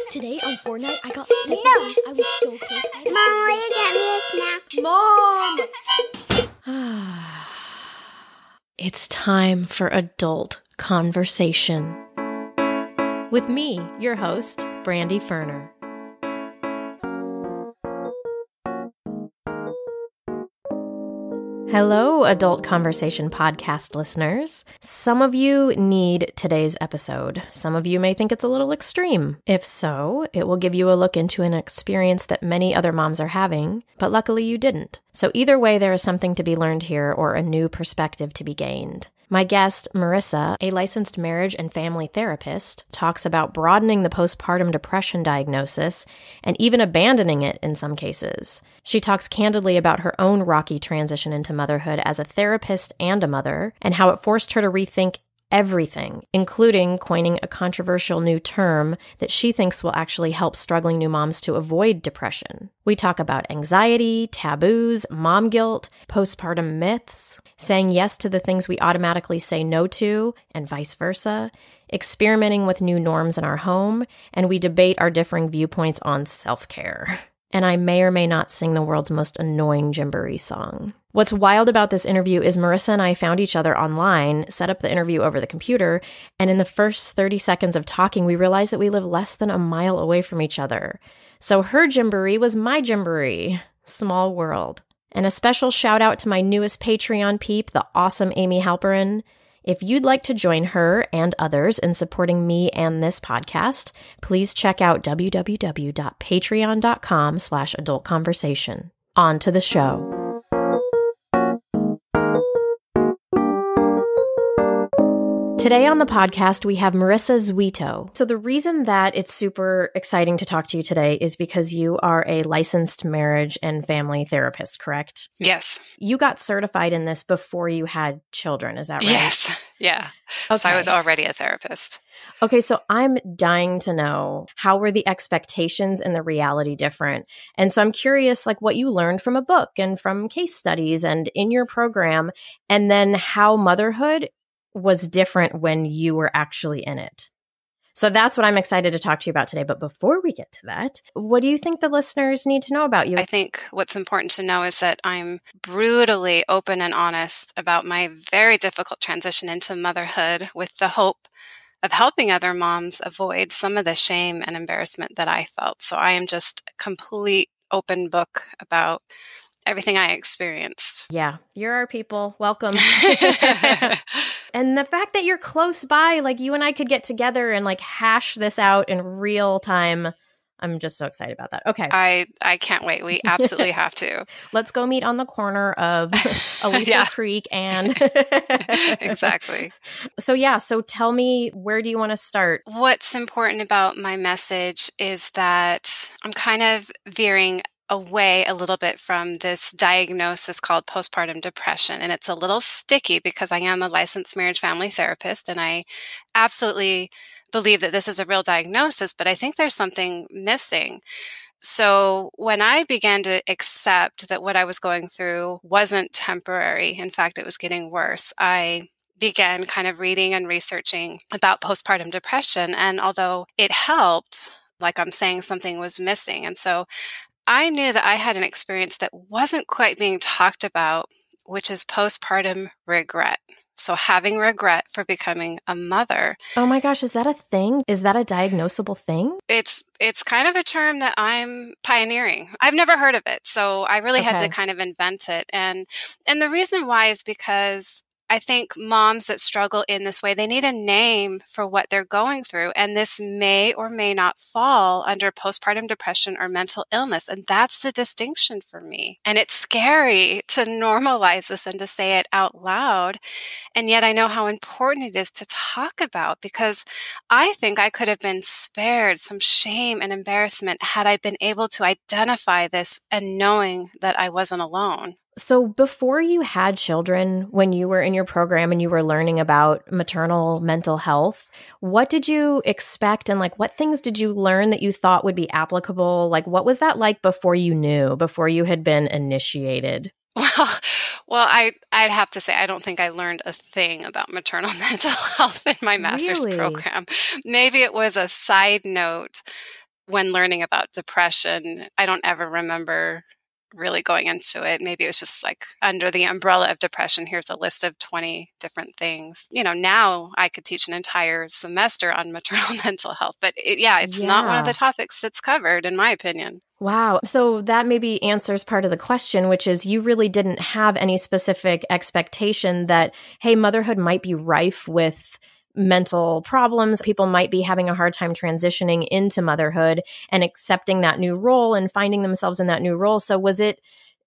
Today on Fortnite, I got second place. I was so close. Mom, will you get me a snack? Mom! It's time for adult conversation. With me, your host, Brandy Ferner. Hello, Adult Conversation podcast listeners. Some of you need today's episode. Some of you may think it's a little extreme. If so, it will give you a look into an experience that many other moms are having, but luckily you didn't. So either way, there is something to be learned here or a new perspective to be gained. My guest, Marissa, a licensed marriage and family therapist, talks about broadening the postpartum depression diagnosis and even abandoning it in some cases. She talks candidly about her own rocky transition into motherhood as a therapist and a mother, and how it forced her to rethink everything, including coining a controversial new term that she thinks will actually help struggling new moms to avoid depression. We talk about anxiety, taboos, mom guilt, postpartum myths, saying yes to the things we automatically say no to, and vice versa, experimenting with new norms in our home, and we debate our differing viewpoints on self-care. And I may or may not sing the world's most annoying Gymboree song. What's wild about this interview is Marissa and I found each other online, set up the interview over the computer, and in the first 30 seconds of talking, we realized that we live less than a mile away from each other. So her Gymboree was my Gymboree. Small world. And a special shout out to my newest Patreon peep, the awesome Amy Halperin. If you'd like to join her and others in supporting me and this podcast, please check out www.patreon.com/adultconversation. On to the show. Today on the podcast, we have Marissa Zuito. So the reason that it's super exciting to talk to you today is because you are a licensed marriage and family therapist, correct? Yes. You got certified in this before you had children, is that right? Yes. Yeah. Okay. So I was already a therapist. Okay, so I'm dying to know, how were the expectations and the reality different? And so I'm curious, like, what you learned from a book and from case studies and in your program, and then how motherhood was different when you were actually in it. So that's what I'm excited to talk to you about today. But before we get to that, what do you think the listeners need to know about you? I think what's important to know is that I'm brutally open and honest about my very difficult transition into motherhood with the hope of helping other moms avoid some of the shame and embarrassment that I felt. So I am just a complete open book about everything I experienced. Yeah, you're our people. Welcome. And the fact that you're close by, like you and I could get together and like hash this out in real time. I'm just so excited about that. Okay. I can't wait. We absolutely have to. Let's go meet on the corner of Aliso Creek and... Exactly. So tell me, where do you want to start? What's important about my message is that I'm kind of veering away a little bit from this diagnosis called postpartum depression. And it's a little sticky because I am a licensed marriage family therapist, and I absolutely believe that this is a real diagnosis, but I think there's something missing. So when I began to accept that what I was going through wasn't temporary, in fact, it was getting worse, I began kind of reading and researching about postpartum depression. And although it helped, like I'm saying, something was missing. And so I knew that I had an experience that wasn't quite being talked about, which is postpartum regret. So having regret for becoming a mother. Oh my gosh, is that a thing? Is that a diagnosable thing? It's kind of a term that I'm pioneering. I've never heard of it, so I really had to kind of invent it. And the reason why is because I think moms that struggle in this way, they need a name for what they're going through. And this may or may not fall under postpartum depression or mental illness. And that's the distinction for me. And it's scary to normalize this and to say it out loud. And yet I know how important it is to talk about, because I think I could have been spared some shame and embarrassment had I been able to identify this and knowing that I wasn't alone. So before you had children, when you were in your program and you were learning about maternal mental health, what did you expect, and like what things did you learn that you thought would be applicable? Like what was that like before you knew, before you had been initiated? Well, I'd have to say I don't think I learned a thing about maternal mental health in my master's program. Maybe it was a side note when learning about depression, I don't ever remember really going into it. Maybe it was just like under the umbrella of depression, here's a list of 20 different things. Now I could teach an entire semester on maternal mental health, but it's not one of the topics that's covered, in my opinion. Wow. So that maybe answers part of the question, which is you really didn't have any specific expectation that, hey, motherhood might be rife with mental problems. People might be having a hard time transitioning into motherhood and accepting that new role and finding themselves in that new role. So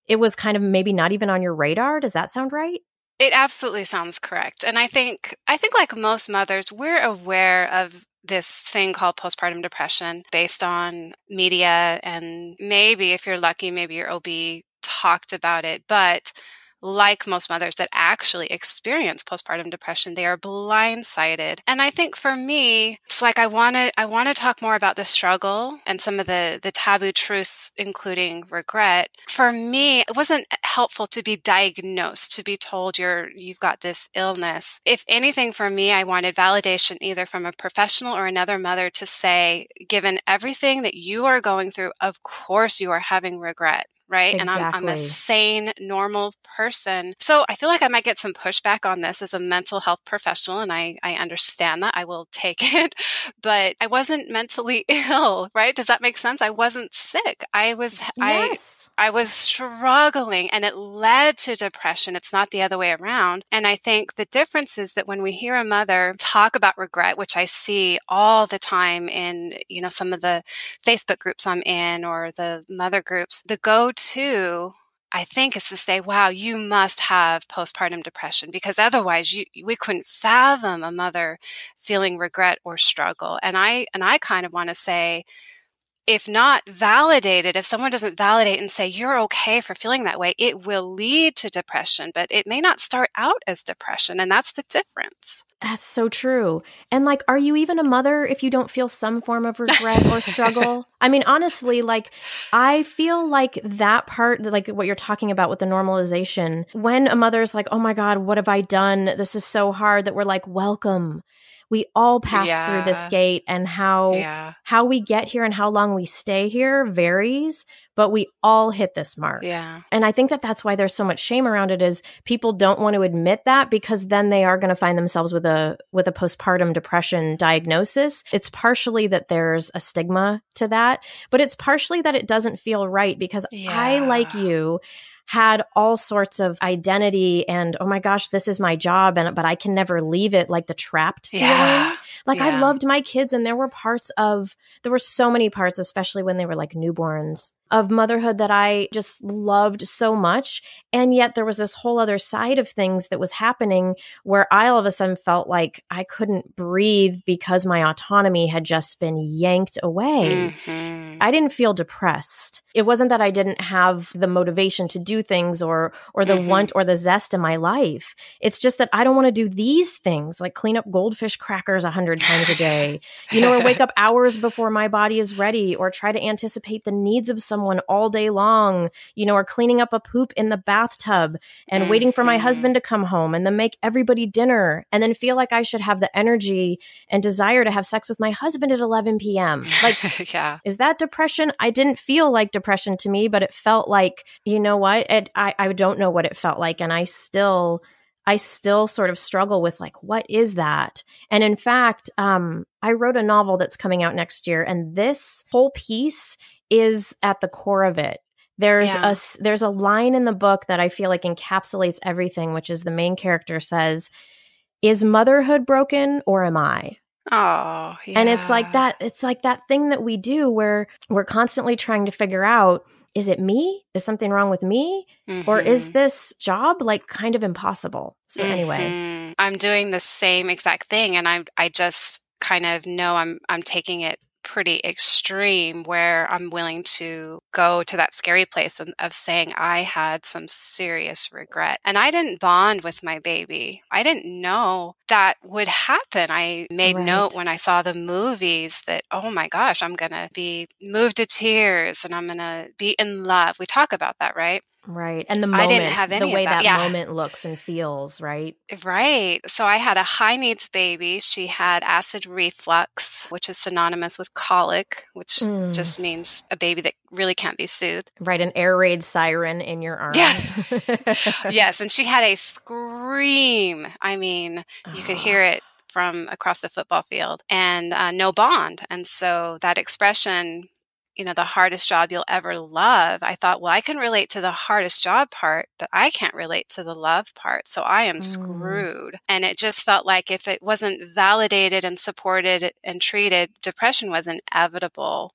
it was kind of maybe not even on your radar. Does that sound right? It absolutely sounds correct. And I think like most mothers, we're aware of this thing called postpartum depression based on media, and maybe if you're lucky, maybe your OB talked about it. But like most mothers that actually experience postpartum depression, they are blindsided. And I think for me, it's like I want to talk more about the struggle and some of the taboo truths, including regret. For me, it wasn't helpful to be diagnosed, to be told you've got this illness. If anything, for me, I wanted validation either from a professional or another mother to say, given everything that you are going through, of course you are having regret. Right. Exactly. And I'm a sane, normal person. So I feel like I might get some pushback on this as a mental health professional. And I understand that. I will take it. But I wasn't mentally ill. Right. Does that make sense? I wasn't sick. I was struggling, and it led to depression. It's not the other way around. And I think the difference is that when we hear a mother talk about regret, which I see all the time in, some of the Facebook groups I'm in or the mother groups, the go-to, I think, is to say, wow, you must have postpartum depression, because otherwise we couldn't fathom a mother feeling regret or struggle. And I kind of want to say, if not validated, if someone doesn't validate and say you're okay for feeling that way, it will lead to depression, but it may not start out as depression. And that's the difference. That's so true. And are you even a mother if you don't feel some form of regret or struggle? I mean, honestly, I feel like that part, like what you're talking about with the normalization, when a mother's like, oh my God, what have I done? This is so hard, that we're like, welcome. We all pass through this gate, and how we get here and how long we stay here varies, but we all hit this mark. Yeah. And I think that that's why there's so much shame around it, is people don't want to admit that, because then they are going to find themselves with a postpartum depression diagnosis. It's partially that there's a stigma to that, but it's partially that it doesn't feel right, because I, like you, had all sorts of identity and, oh my gosh, this is my job, but I can never leave it, like the trapped feeling. I loved my kids, and there were so many parts, especially when they were like newborns, of motherhood that I just loved so much. And yet there was this whole other side of things that was happening where I all of a sudden felt like I couldn't breathe because my autonomy had just been yanked away. Mm-hmm. I didn't feel depressed. It wasn't that I didn't have the motivation to do things or the want or the zest in my life. It's just that I don't want to do these things, like clean up goldfish crackers 100 times a day, or wake up hours before my body is ready, or try to anticipate the needs of someone all day long, or cleaning up a poop in the bathtub and waiting for my husband to come home and then make everybody dinner and then feel like I should have the energy and desire to have sex with my husband at 11 p.m. Is that depression? I didn't feel like depression to me, but it felt like, I don't know what it felt like. And I still sort of struggle with what is that? And in fact, I wrote a novel that's coming out next year, and this whole piece is at the core of it. There's a line in the book that I feel like encapsulates everything, which is the main character says, is motherhood broken or am I? Oh, yeah. And it's like that thing that we do where we're constantly trying to figure out, is it me? Is something wrong with me? Or is this job kind of impossible? So anyway. I'm doing the same exact thing. And I just kind of know I'm taking it pretty extreme, where I'm willing to go to that scary place of saying I had some serious regret. And I didn't bond with my baby. I didn't know that would happen. I made note Right. when I saw the movies that, oh my gosh, I'm going to be moved to tears and I'm going to be in love. We talk about that, right? Right. And the I didn't moment, have the any of way that. that Yeah. moment looks and feels, right? Right. So I had a high needs baby. She had acid reflux, which is synonymous with colic, which Mm. just means a baby that really can't be soothed. Right. An air raid siren in your Yeah. arms. Yes. And she had a scream. I mean, you could hear it from across the football field, and no bond. And so that expression, the hardest job you'll ever love, I thought, well, I can relate to the hardest job part, but I can't relate to the love part. So I am screwed. And it just felt like if it wasn't validated and supported and treated, depression was inevitable.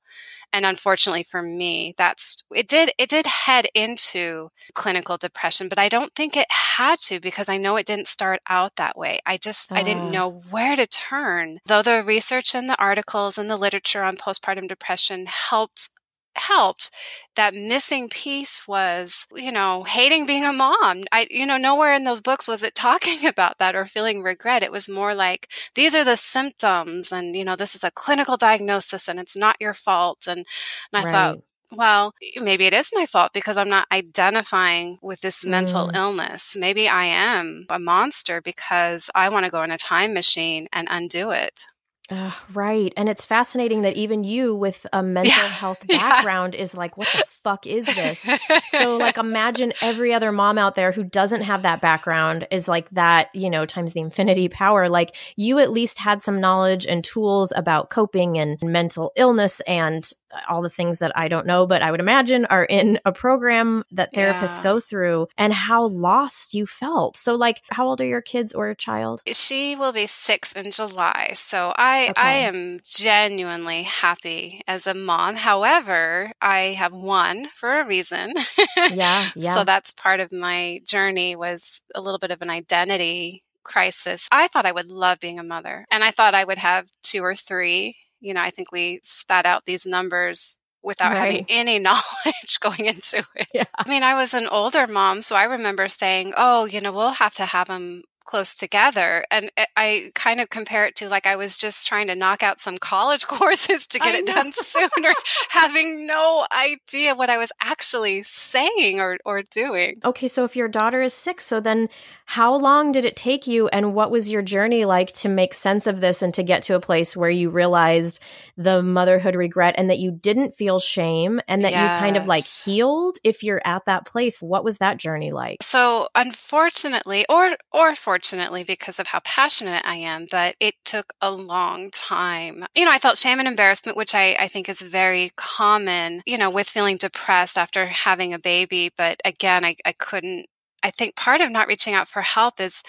And unfortunately for me, it did head into clinical depression, but I don't think it had to, because I know it didn't start out that way. I didn't know where to turn. Though the research and the articles and the literature on postpartum depression helped, that missing piece was, hating being a mom. Nowhere in those books was it talking about that or feeling regret. It was more like, these are the symptoms, and, this is a clinical diagnosis and it's not your fault. And I thought, well, maybe it is my fault because I'm not identifying with this mental illness. Maybe I am a monster because I want to go in a time machine and undo it. Right. And it's fascinating that even you with a mental health background is like, what the fuck is this? So like, imagine every other mom out there who doesn't have that background is like that, times the infinity power. Like, you at least had some knowledge and tools about coping and mental illness and all the things that I don't know, but I would imagine are in a program that therapists go through, and how lost you felt. So like, how old are your kids or a child? She will be 6 in July. So I am genuinely happy as a mom. However, I have one for a reason. Yeah. So that's part of my journey, was a little bit of an identity crisis. I thought I would love being a mother, and I thought I would have 2 or 3. I think we spat out these numbers without having any knowledge going into it. Yeah. I mean, I was an older mom, so I remember saying, oh, we'll have to have them close together. And I kind of compare it to like I was just trying to knock out some college courses to get it done sooner, having no idea what I was actually saying or doing. Okay, so if your daughter is 6, so then how long did it take you, and what was your journey like to make sense of this and to get to a place where you realized the motherhood regret and that you didn't feel shame and that you kind of like healed? If you're at that place, what was that journey like? So unfortunately, or fortunately, because of how passionate I am, but it took a long time. I felt shame and embarrassment, which I think is very common, with feeling depressed after having a baby. But again, I couldn't. I think part of not reaching out for help is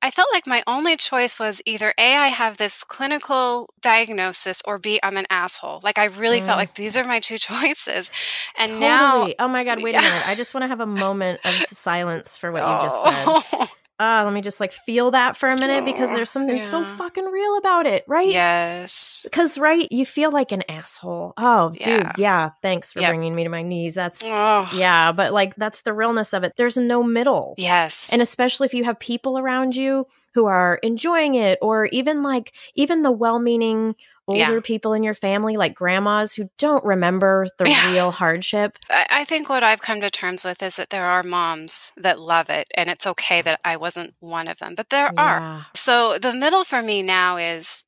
I felt like my only choice was either A, I have this clinical diagnosis, or B, I'm an asshole. Like, I really felt like these are my two choices. And now, oh my God, wait a minute. I just want to have a moment of silence for what you just said. Let me just like feel that for a minute, because there's something so fucking real about it, right? Yes. Because, right, you feel like an asshole. Oh, dude, yeah, thanks for bringing me to my knees. That's, but like, that's the realness of it. There's no middle. Yes. And especially if you have people around you who are enjoying it, or even the well-meaning older people in your family, like grandmas who don't remember the real hardship. I think what I've come to terms with is that there are moms that love it, and it's okay that I wasn't one of them, but there are. So the middle for me now is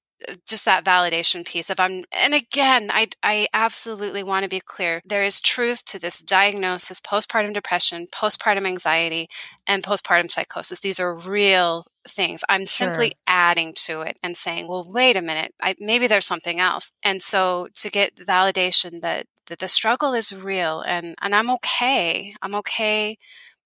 just that validation piece of and again, I absolutely want to be clear. There is truth to this diagnosis: postpartum depression, postpartum anxiety, and postpartum psychosis. These are real things. I'm simply adding to it and saying, well, wait a minute, maybe there's something else. And so to get validation that the struggle is real, and I'm okay. I'm okay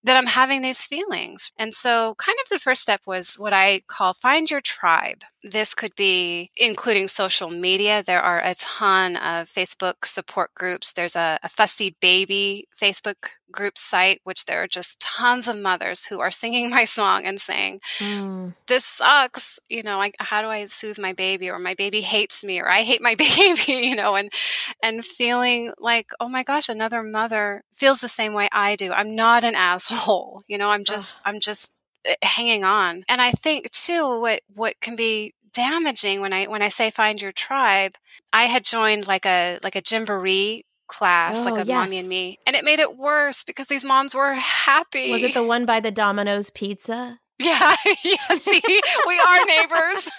that I'm having these feelings. And so kind of the first step was what I call find your tribe. This could be including social media. There are a ton of Facebook support groups. There's a Fussy Baby Facebook group site, which there are just tons of mothers who are singing my song and saying, this sucks. How do I soothe my baby? Or my baby hates me, or I hate my baby, and feeling like, oh my gosh, another mother feels the same way I do. I'm not an asshole. I'm just hanging on. And I think too, what can be damaging when I say find your tribe, I had joined like a jamboree class, like Oh, a mommy and yes. me, and it made it worse because these moms were happy. Was it the one by the Domino's Pizza? Yeah, yeah. See, we are neighbors.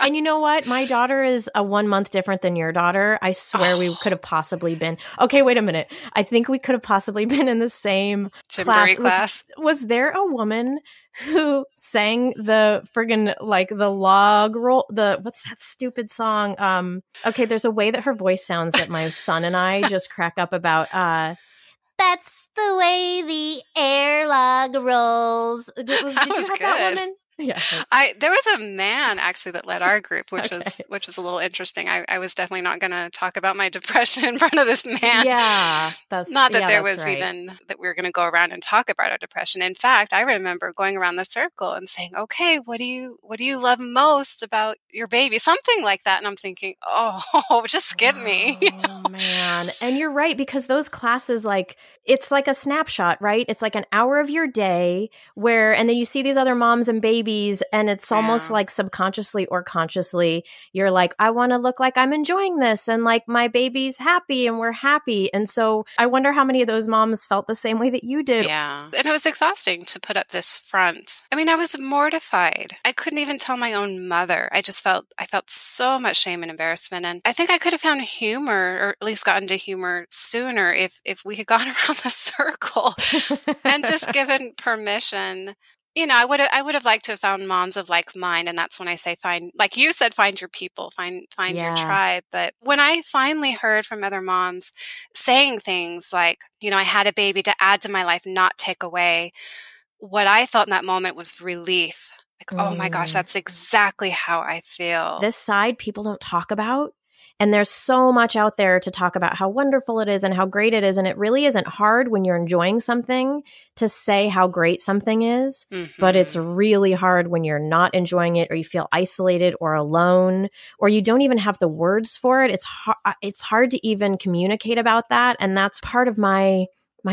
And you know what? My daughter is a 1 month different than your daughter. I swear we could have possibly been. Okay, wait a minute. I think we could have possibly been in the same class. Was there a woman who sang the friggin' like the log roll? What's that stupid song? Okay, there's a way that her voice sounds that my son and I just crack up about. That's the way the air log rolls. Did you have good. that woman? Yeah. There was a man actually that led our group, which was a little interesting. I was definitely not going to talk about my depression in front of this man. Yeah, even that we were going to go around and talk about our depression. In fact, I remember going around the circle and saying, "Okay, what do you love most about your baby?" Something like that. And I'm thinking, "Oh, just skip me." Oh man, and you're right, because those classes, like, it's like a snapshot, right? It's like an hour of your day and then you see these other moms and babies. And it's almost like subconsciously or consciously, you're like, I want to look like I'm enjoying this and like my baby's happy and we're happy. And so I wonder how many of those moms felt the same way that you did. Yeah. And it was exhausting to put up this front. I mean, I was mortified. I couldn't even tell my own mother. I felt so much shame and embarrassment. And I think I could have found humor, or at least gotten to humor sooner if we had gone around the circle and just given permission. I would have liked to have found moms of like mind. And that's when I say find, like you said, find your people, find your tribe. But when I finally heard from other moms saying things like, I had a baby to add to my life, not take away, what I felt in that moment was relief. Like, oh my gosh, that's exactly how I feel. This side people don't talk about. And there's so much out there to talk about how wonderful it is and how great it is. And it really isn't hard when you're enjoying something to say how great something is. Mm-hmm. But it's really hard when you're not enjoying it, or you feel isolated or alone, or you don't even have the words for it. It's hard to even communicate about that. And that's part of my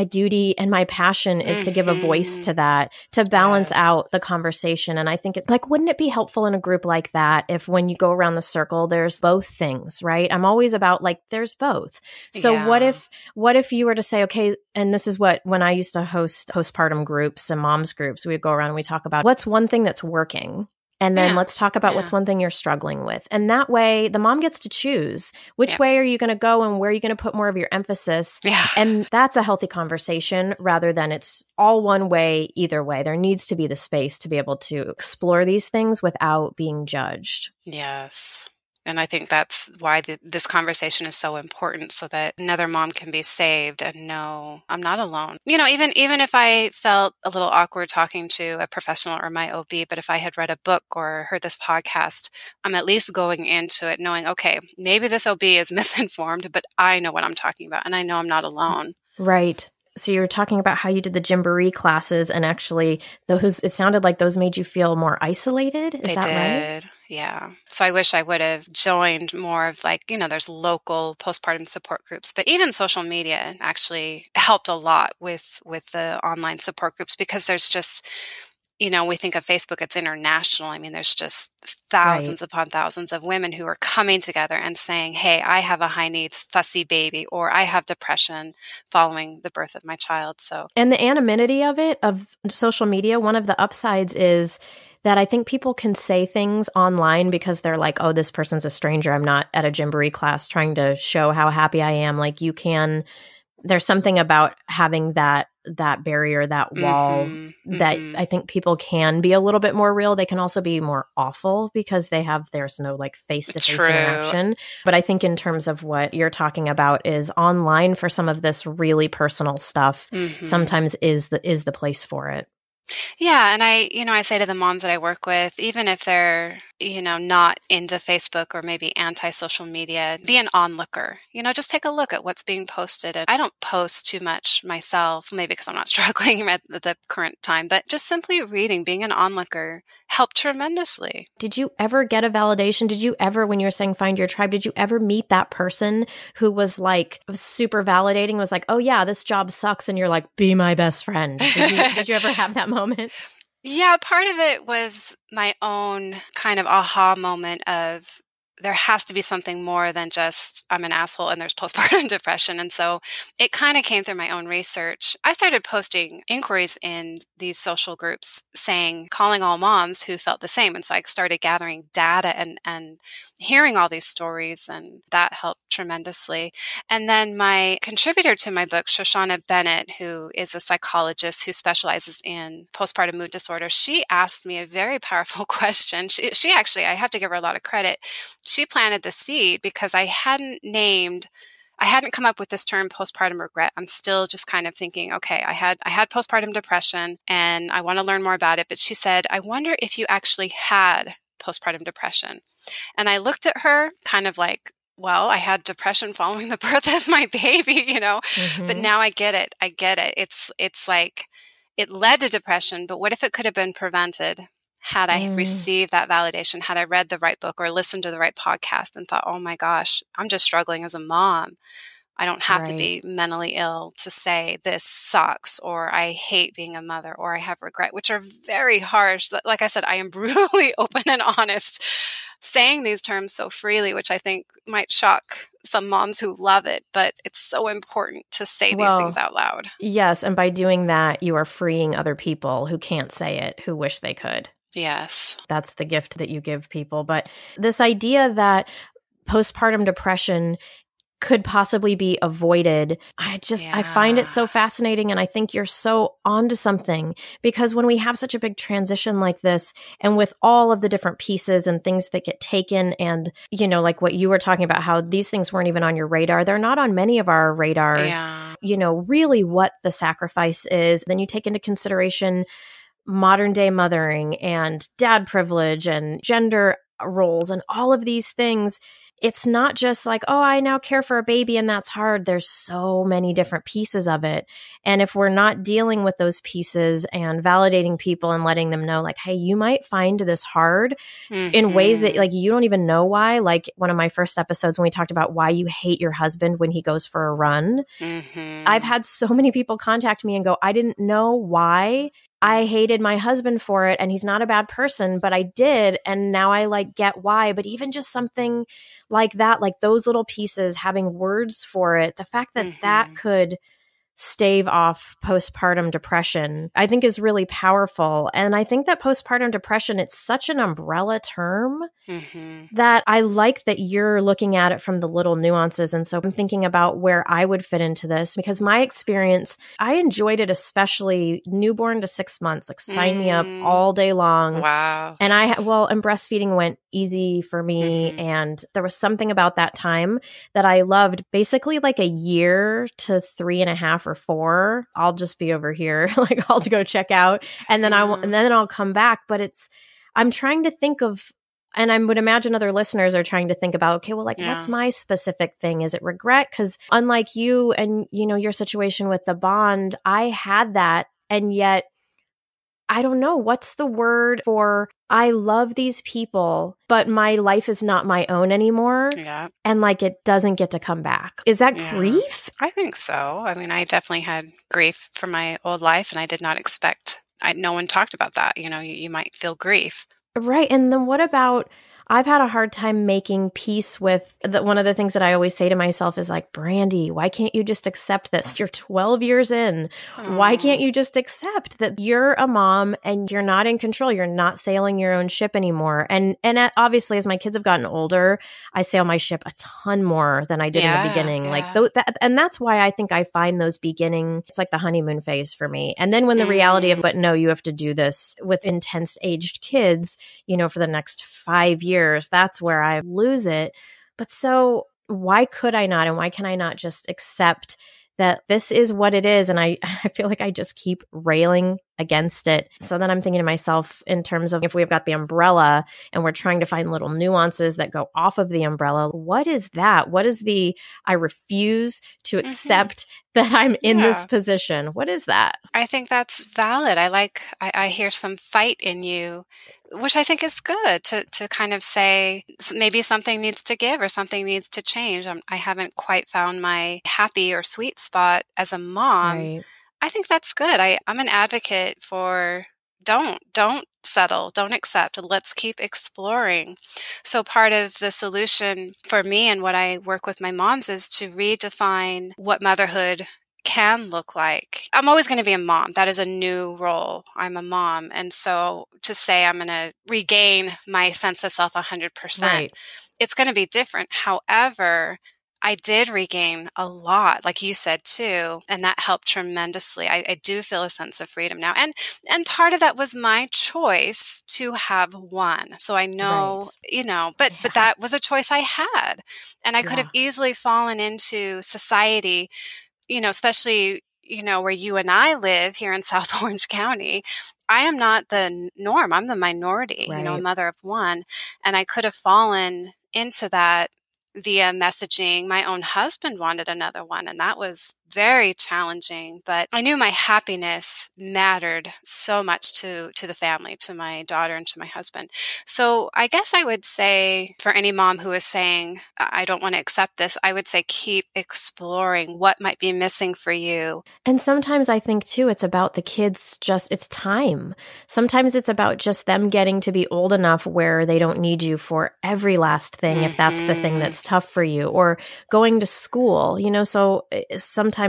duty and my passion is to give a voice to that, to balance out the conversation. And I think wouldn't it be helpful in a group like that if when you go around the circle, there's both things, right? I'm always about there's both. So what if you were to say, okay, and this is when I used to host postpartum groups and moms groups, we would go around and we talk about what's one thing that's working. And then let's talk about what's one thing you're struggling with. And that way, the mom gets to choose which way are you going to go and where are you going to put more of your emphasis. Yeah. And that's a healthy conversation rather than it's all one way, either way. There needs to be the space to be able to explore these things without being judged. Yes. And I think that's why this conversation is so important, so that another mom can be saved and know I'm not alone. Even if I felt a little awkward talking to a professional or my OB, but if I had read a book or heard this podcast, I'm at least going into it knowing, okay, maybe this OB is misinformed, but I know what I'm talking about and I know I'm not alone. Right. So you were talking about how you did the jamboree classes, and actually it sounded like those made you feel more isolated. Is that right? Yeah. So I wish I would have joined more of there's local postpartum support groups, but even social media actually helped a lot with the online support groups, because there's just, we think of Facebook, it's international. I mean, there's just thousands upon thousands of women who are coming together and saying, hey, I have a high needs fussy baby, or I have depression following the birth of my child. And the anonymity of social media, one of the upsides is that I think people can say things online because they're like, oh, this person's a stranger. I'm not at a jamboree class trying to show how happy I am. There's something about having that barrier, that wall, that I think people can be a little bit more real. They can also be more awful because there's no face-to-face interaction. But I think in terms of what you're talking about is online for some of this really personal stuff, sometimes is the place for it. Yeah. And I say to the moms that I work with, even if they're, not into Facebook or maybe anti-social media, be an onlooker, just take a look at what's being posted. And I don't post too much myself, maybe because I'm not struggling at the current time, but just simply reading, being an onlooker helped tremendously. Did you ever get a validation? Did you ever, when you were saying find your tribe, did you ever meet that person who was super validating, was like, oh yeah, this job sucks. And you're like, be my best friend. Did you ever have that moment? Yeah, part of it was my own kind of aha moment of there has to be something more than just I'm an asshole and there's postpartum depression. And so it kind of came through my own research. I started posting inquiries in these social groups saying, calling all moms who felt the same. And so I started gathering data and hearing all these stories, and that helped tremendously. And then my contributor to my book, Shoshana Bennett, who is a psychologist who specializes in postpartum mood disorder, she asked me a very powerful question. She actually, I have to give her a lot of credit. She planted the seed because I hadn't come up with this term postpartum regret. I'm still just kind of thinking, okay, I had postpartum depression and I want to learn more about it. But she said, I wonder if you actually had postpartum depression. And I looked at her kind of like, well, I had depression following the birth of my baby, but now I get it. It's like it led to depression, but what if it could have been prevented had I received that validation, had I read the right book or listened to the right podcast and thought, oh my gosh, I'm just struggling as a mom. I don't have to be mentally ill to say this sucks, or I hate being a mother, or I have regret, which are very harsh. Like I said, I am brutally open and honest, saying these terms so freely, which I think might shock some moms who love it, but it's so important to say these things out loud. Yes, and by doing that, you are freeing other people who can't say it, who wish they could. Yes. That's the gift that you give people. But this idea that postpartum depression could possibly be avoided, I find it so fascinating. And I think you're so onto something, because when we have such a big transition like this, and with all of the different pieces and things that get taken, and, like what you were talking about, how these things weren't even on your radar, they're not on many of our radars, really what the sacrifice is. Then you take into consideration modern day mothering and dad privilege and gender roles and all of these things. It's not just like, oh, I now care for a baby and that's hard. There's so many different pieces of it. And if we're not dealing with those pieces and validating people and letting them know, like, hey, you might find this hard in ways that, like, you don't even know why. Like one of my first episodes when we talked about why you hate your husband when he goes for a run. I've had so many people contact me and go, I didn't know why I hated my husband for it, and he's not a bad person, but I did. And now I get why. But even just something like that, like those little pieces, having words for it, the fact that that could stave off postpartum depression, I think is really powerful. And I think that postpartum depression, it's such an umbrella term that I like that you're looking at it from the little nuances. And so I'm thinking about where I would fit into this, because my experience, I enjoyed it, especially newborn to 6 months, like sign me up all day long. Wow. And and breastfeeding went easy for me. And there was something about that time that I loved. Basically like a year to 3.5 or 4, I'll just be over here, like I'll go check out, and then I'll come back. But I'm trying to think of, and I would imagine other listeners are trying to think about, okay, well, what's my specific thing? Is it regret? Because unlike you and, your situation with the bond, I had that. And yet I don't know, what's the word for, I love these people, but my life is not my own anymore. Yeah. And it doesn't get to come back. Is that grief? I think so. I mean, I definitely had grief for my old life, and I did not expect, no one talked about that. You might feel grief. Right. And then what about, I've had a hard time making peace with one of the things that I always say to myself is like, Brandy, why can't you just accept this? You're 12 years in. Why can't you just accept that you're a mom and you're not in control? You're not sailing your own ship anymore. And obviously, as my kids have gotten older, I sail my ship a ton more than I did in the beginning. And that's why I think I find those it's like the honeymoon phase for me. And then when the reality of, but no, you have to do this with intense aged kids, for the next 5 years, that's where I lose it. But so why could I not? And why can I not just accept that this is what it is? And I feel like I just keep railing against it. So then I'm thinking to myself in terms of, if we've got the umbrella and we're trying to find little nuances that go off of the umbrella, what is that? What is I refuse to accept that I'm in this position? What is that? I think that's valid. I hear some fight in you, which I think is good to kind of say maybe something needs to give or something needs to change. I haven't quite found my happy or sweet spot as a mom. Right. I think that's good. I'm an advocate for don't settle, don't accept. Let's keep exploring. So part of the solution for me and what I work with my moms is to redefine what motherhood can look like. I'm always going to be a mom. That is a new role. I'm a mom. And so to say I'm going to regain my sense of self 100%, Right. it's going to be different. However, I did regain a lot, like you said too, and that helped tremendously. I do feel a sense of freedom now. And part of that was my choice to have one. So I know, Right. but that was a choice I had. And I could have Yeah. easily fallen into society, especially, where you and I live here in South Orange County. I am not the norm. I'm the minority, a Right. mother of one. And I could have fallen into that via messaging. My own husband wanted another one, and that was very challenging. But I knew my happiness mattered so much to the family, to my daughter and to my husband. So I guess I would say for any mom who is saying, I don't want to accept this, I would say keep exploring what might be missing for you. And sometimes I think too, it's about the kids it's time. Sometimes it's about just them getting to be old enough where they don't need you for every last thing, if that's the thing that's tough for you, or going to school, so sometimes,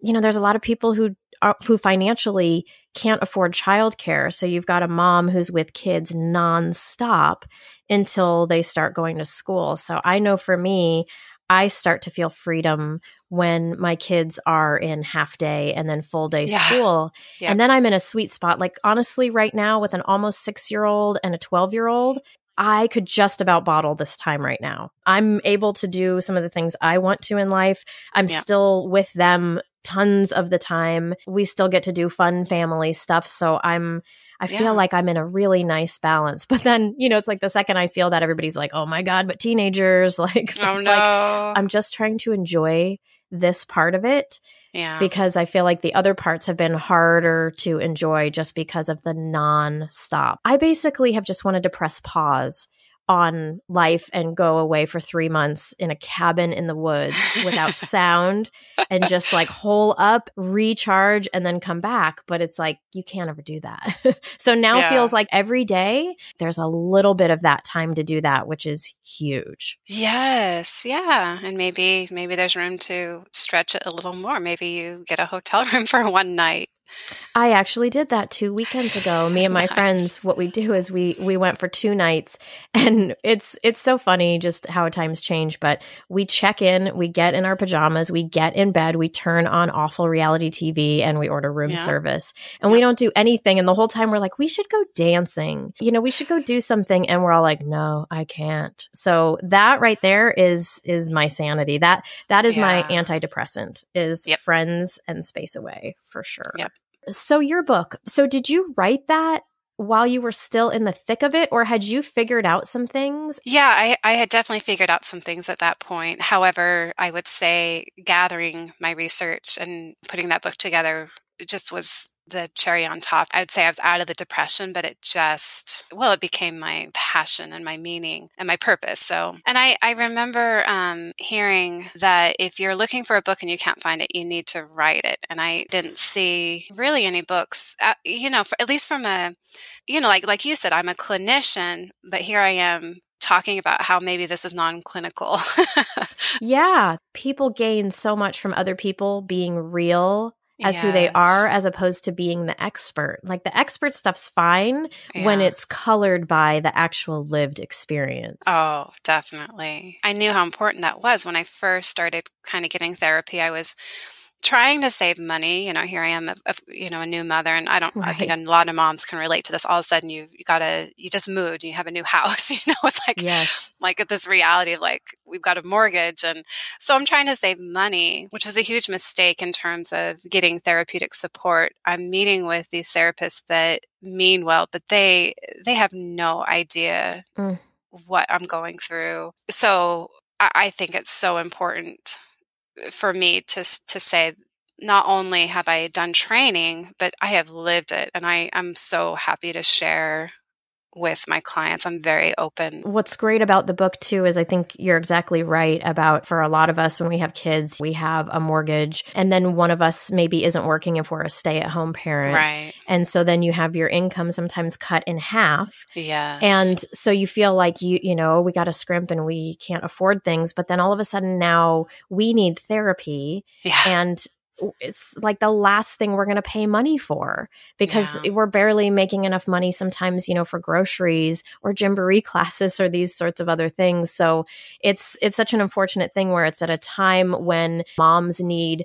there's a lot of people who financially can't afford childcare. So you've got a mom who's with kids nonstop until they start going to school. So I know for me, I start to feel freedom when my kids are in half day and then full day school. Yep. And then I'm in a sweet spot. Like, honestly, right now with an almost 6-year-old and a 12-year-old, I could just about bottle this time right now. I'm able to do some of the things I want to in life. I'm still with them tons of the time. We still get to do fun family stuff. So I feel like I'm in a really nice balance. But then, it's like the second I feel that, everybody's like, oh my God, but teenagers, like, so it's like, I'm just trying to enjoy this part of it. Yeah. Because I feel like the other parts have been harder to enjoy just because of the non-stop. I basically have just wanted to press pause on life and go away for 3 months in a cabin in the woods without sound and just like hole up, recharge, and then come back. But it's like, you can't ever do that. So now feels like every day there's a little bit of that time to do that, which is huge. Yes. Yeah. And maybe there's room to stretch it a little more. Maybe you get a hotel room for one night. I actually did that 2 weekends ago. Me and my friends, what we do is we went for 2 nights, and it's so funny just how times change, but we check in, we get in our pajamas, we get in bed, we turn on awful reality TV, and we order room service. And we don't do anything. And the whole time we're like, we should go dancing. We should go do something. And we're all like, no, I can't. So that right there is my sanity. That is my antidepressant, is friends and space away, for sure. Yep. So your book, did you write that while you were still in the thick of it, or had you figured out some things? Yeah, I had definitely figured out some things at that point. However, I would say gathering my research and putting that book together just was the cherry on top. I would say I was out of the depression, but it became my passion and my meaning and my purpose. So, and I remember hearing that if you're looking for a book and you can't find it, you need to write it. And I didn't see really any books, at least from a, like you said, I'm a clinician, but here I am talking about how maybe this is non-clinical. Yeah. People gain so much from other people being real as who they are, as opposed to being the expert. Like, the expert stuff's fine when it's colored by the actual lived experience. Oh, definitely. I knew how important that was when I first started kind of getting therapy. I was trying to save money. Here I am, a new mother, and I think a lot of moms can relate to this. All of a sudden you just moved and you have a new house, it's like, like this reality of like, we've got a mortgage. And so I'm trying to save money, which was a huge mistake in terms of getting therapeutic support. I'm meeting with these therapists that mean well, but they have no idea what I'm going through. So I think it's so important for me to say, not only have I done training, but I have lived it. And I'm so happy to share with my clients. I'm very open. What's great about the book too is I think you're exactly right about, for a lot of us when we have kids, we have a mortgage and then one of us maybe isn't working if we're a stay-at-home parent. Right. And so then you have your income sometimes cut in half. Yes. And so you feel like you know, we got to scrimp and we can't afford things, but then all of a sudden now we need therapy. Yeah. And it's like the last thing we're going to pay money for because we're barely making enough money sometimes, you know, for groceries or Gymboree classes or these sorts of other things. So it's such an unfortunate thing where it's at a time when moms need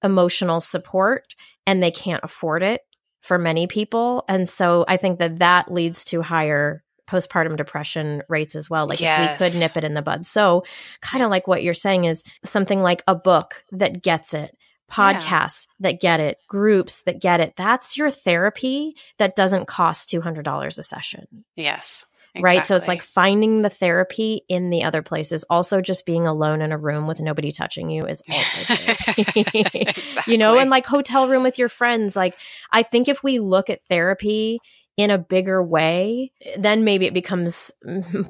emotional support and they can't afford it for many people. And so I think that leads to higher postpartum depression rates as well. Like if we could nip it in the bud. So kind of like what you're saying is something like a book that gets it, podcasts that get it, groups that get it. That's your therapy that doesn't cost $200 a session. Yes. Exactly. Right. So it's like finding the therapy in the other places. Also, just being alone in a room with nobody touching you is also therapy. Exactly. You know, and like hotel room with your friends. Like, I think if we look at therapy in a bigger way, then maybe it becomes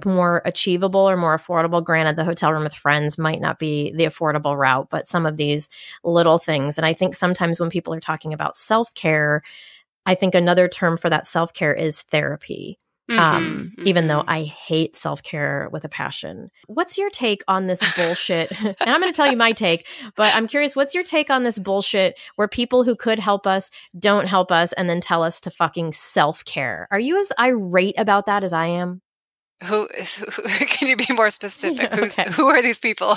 more achievable or more affordable. Granted, the hotel room with friends might not be the affordable route, but some of these little things. And I think sometimes when people are talking about self-care, I think another term for that self-care is therapy. Even though I hate self-care with a passion. What's your take on this bullshit? And I'm going to tell you my take, but I'm curious, what's your take on this bullshit where people who could help us don't help us and then tell us to fucking self-care? Are you as irate about that as I am? Who can you be more specific? Okay. Who are these people?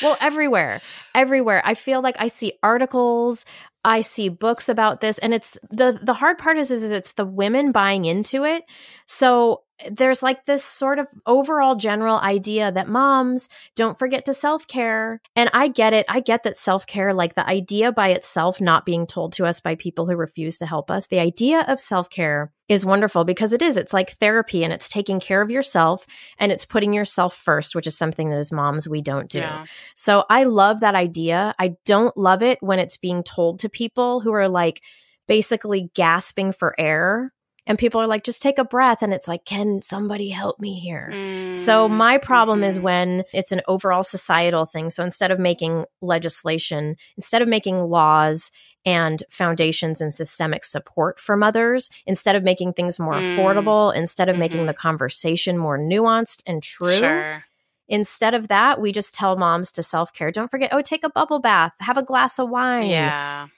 Well, everywhere. I feel like I see articles, I see books about this, and it's the hard part is it's the women buying into it. So there's like this sort of overall general idea that moms don't forget to self-care. And I get it. I get that self-care, like the idea by itself not being told to us by people who refuse to help us, the idea of self-care is wonderful because it's like therapy and it's taking care of yourself and it's putting yourself first, which is something that as moms we don't do. Yeah. So I love that idea. I don't love it when it's being told to people who are like basically gasping for air. And people are like, just take a breath. And it's like, can somebody help me here? So my problem is when it's an overall societal thing. So instead of making legislation, instead of making laws and foundations and systemic support for mothers, instead of making things more affordable, instead of making the conversation more nuanced and true, instead of that, we just tell moms to self-care. Don't forget, take a bubble bath, have a glass of wine,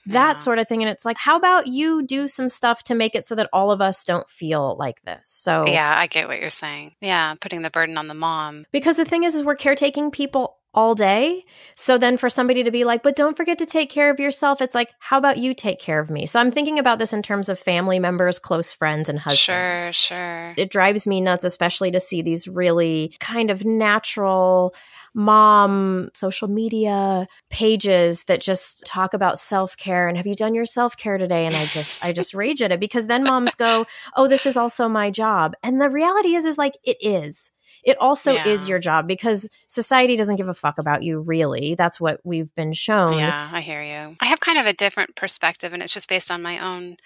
that sort of thing. And it's like, how about you do some stuff to make it so that all of us don't feel like this? So yeah, I get what you're saying. Yeah, putting the burden on the mom. Because the thing is we're caretaking people all day. So then for somebody to be like, but don't forget to take care of yourself. It's like, how about you take care of me? So I'm thinking about this in terms of family members, close friends, and husbands. Sure. It drives me nuts, especially to see these really kind of natural mom social media pages that just talk about self-care and have you done your self-care today? And I just rage at it because then moms go, oh, this is also my job. And the reality is like, it is. It also is your job because society doesn't give a fuck about you, really. That's what we've been shown. Yeah, I hear you. I have kind of a different perspective, and it's just based on my own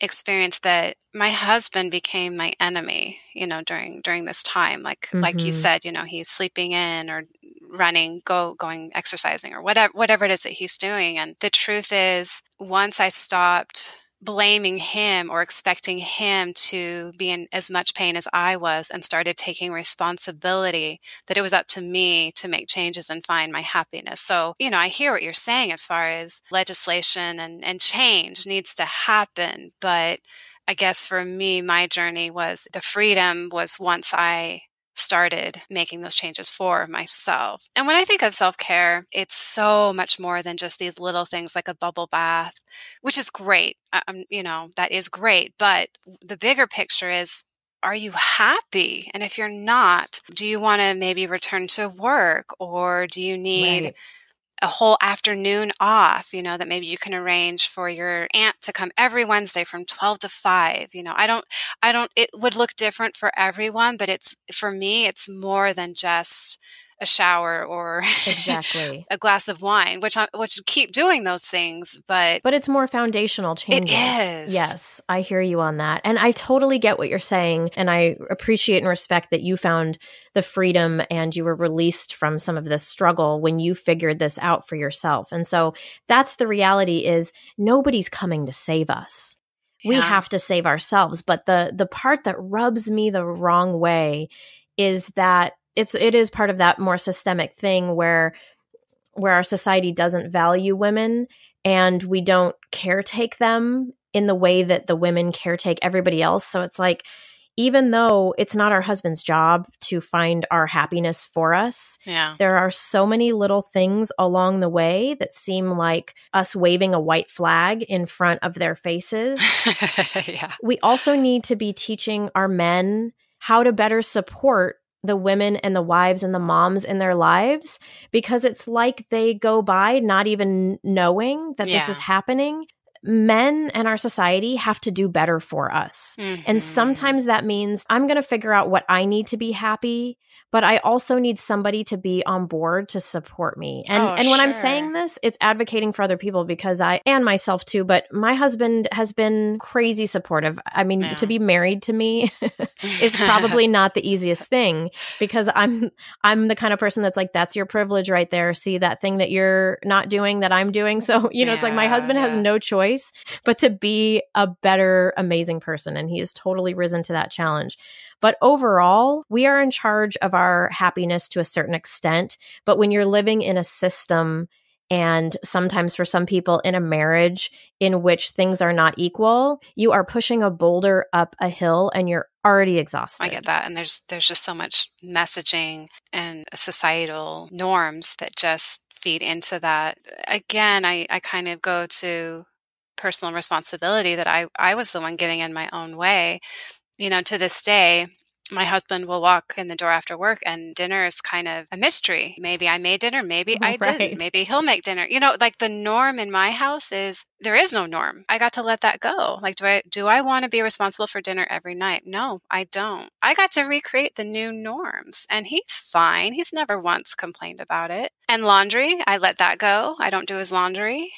experience that my husband became my enemy, during this time. Like you said, he's sleeping in or running, going exercising or whatever it is that he's doing. And the truth is, once I stopped blaming him or expecting him to be in as much pain as I was and started taking responsibility that it was up to me to make changes and find my happiness. So, I hear what you're saying as far as legislation and change needs to happen. But I guess for me, my journey was the freedom was once I started making those changes for myself. And when I think of self-care, it's so much more than just these little things like a bubble bath, which is great. That is great. But the bigger picture is, are you happy? And if you're not, do you want to maybe return to work, or do you need a whole afternoon off, that maybe you can arrange for your aunt to come every Wednesday from 12 to 5. It would look different for everyone, but for me, it's more than just a shower or Exactly. a glass of wine, which keep doing those things, but it's more foundational changes. It is. Yes, I hear you on that. And I totally get what you're saying. And I appreciate and respect that you found the freedom and you were released from some of this struggle when you figured this out for yourself. And so that's the reality, is nobody's coming to save us. We have to save ourselves. But the part that rubs me the wrong way is that it is part of that more systemic thing where our society doesn't value women and we don't caretake them in the way that the women caretake everybody else. So it's like, even though it's not our husband's job to find our happiness for us, there are so many little things along the way that seem like us waving a white flag in front of their faces. We also need to be teaching our men how to better support the women and the wives and the moms in their lives, because it's like they go by not even knowing that this is happening. Men and our society have to do better for us. And sometimes that means I'm going to figure out what I need to be happy, but I also need somebody to be on board to support me. And when I'm saying this, it's advocating for other people, because and myself too, but my husband has been crazy supportive. I mean, to be married to me is probably not the easiest thing, because I'm the kind of person that's like, that's your privilege right there. See that thing that you're not doing that I'm doing. So, it's like my husband has no choice but to be a better, amazing person. And he has totally risen to that challenge. But overall, we are in charge of our happiness to a certain extent. But when you're living in a system, and sometimes for some people in a marriage in which things are not equal, you are pushing a boulder up a hill and you're already exhausted. I get that. And there's just so much messaging and societal norms that just feed into that. Again, I kind of go to personal responsibility, that I was the one getting in my own way. To this day, my husband will walk in the door after work and dinner is kind of a mystery. Maybe I made dinner, maybe I didn't. Maybe he'll make dinner. Like the norm in my house is there is no norm. I got to let that go. Like, do I want to be responsible for dinner every night? No, I don't. I got to recreate the new norms, and he's fine. He's never once complained about it. And laundry, I let that go. I don't do his laundry.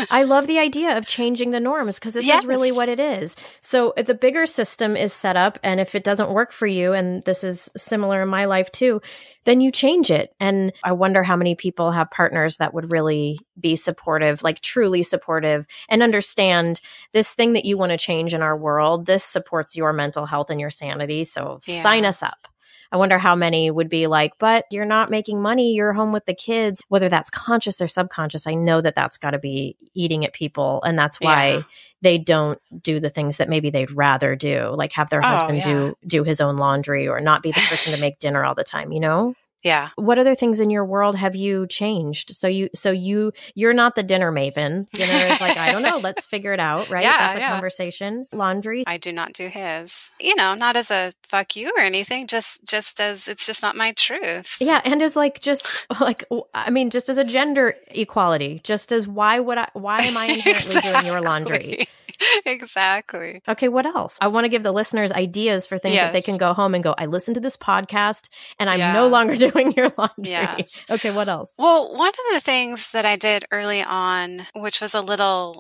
I love the idea of changing the norms, because this is really what it is. So the bigger system is set up, and if it doesn't work for you, and this is similar in my life too, then you change it. And I wonder how many people have partners that would really be supportive, like truly supportive, and understand this thing that you want to change in our world. This supports your mental health and your sanity. So sign us up. I wonder how many would be like, but you're not making money. You're home with the kids, whether that's conscious or subconscious. I know that that's got to be eating at people. And that's why they don't do the things that maybe they'd rather do, like have their husband do his own laundry or not be the person to make dinner all the time, Yeah. What other things in your world have you changed? So you're not the dinner maven. Dinner is like, I don't know, let's figure it out, right? That's a conversation. Laundry. I do not do his. Not as a fuck you or anything, just as it's just not my truth. Yeah, and as just as a gender equality, just as why am I inherently doing your laundry? Exactly. Okay, what else? I want to give the listeners ideas for things that they can go home and go, I listened to this podcast and I'm no longer doing your laundry. Yes. Okay, what else? Well, one of the things that I did early on, which was I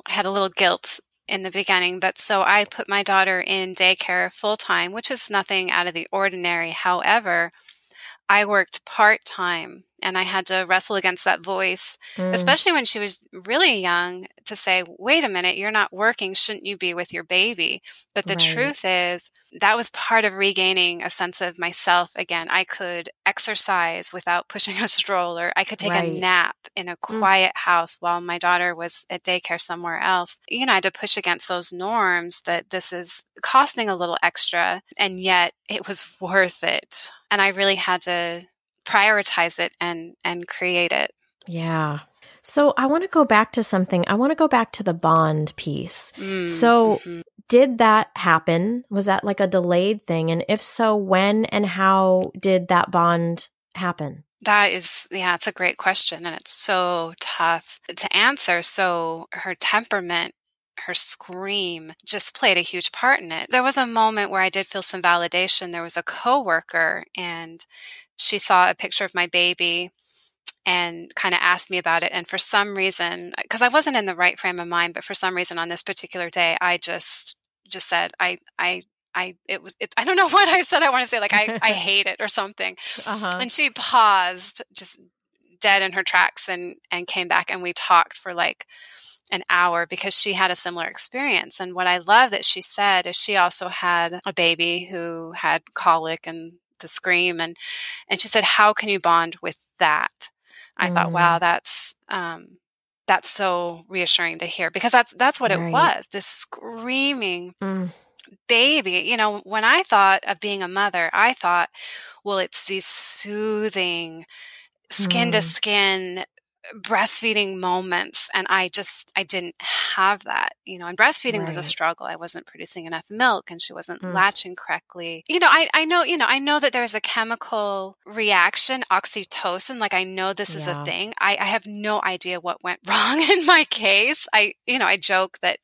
had a little guilt in the beginning, but so I put my daughter in daycare full time, which is nothing out of the ordinary. However, I worked part-time and I had to wrestle against that voice, especially when she was really young, to say, wait a minute, you're not working. Shouldn't you be with your baby? But the truth is that was part of regaining a sense of myself again. I could exercise without pushing a stroller. I could take a nap in a quiet house while my daughter was at daycare somewhere else. I had to push against those norms that this is costing a little extra, and yet it was worth it. And I really had to prioritize it and create it. Yeah. So I want to go back to something. I want to go back to the bond piece. So did that happen? Was that like a delayed thing? And if so, when and how did that bond happen? It's a great question. And it's so tough to answer. So her temperament, her scream just played a huge part in it. There was a moment where I did feel some validation. There was a coworker, and she saw a picture of my baby and kind of asked me about it. And for some reason, because I wasn't in the right frame of mind, but for some reason on this particular day, I just said, I don't know what I said. I want to say like, I hate it or something. And she paused just dead in her tracks and came back, and we talked for like an hour because she had a similar experience. And what I love that she said is she also had a baby who had colic and the scream. And she said, how can you bond with that? I thought, wow, that's so reassuring to hear, because that's what it was. This screaming baby. You know, when I thought of being a mother, I thought, well, it's these soothing skin to skin breastfeeding moments. And I didn't have that, you know, and breastfeeding was a struggle. I wasn't producing enough milk and she wasn't latching correctly. You know, I know that there's a chemical reaction, oxytocin. Like I know this is a thing. I have no idea what went wrong in my case. I joke that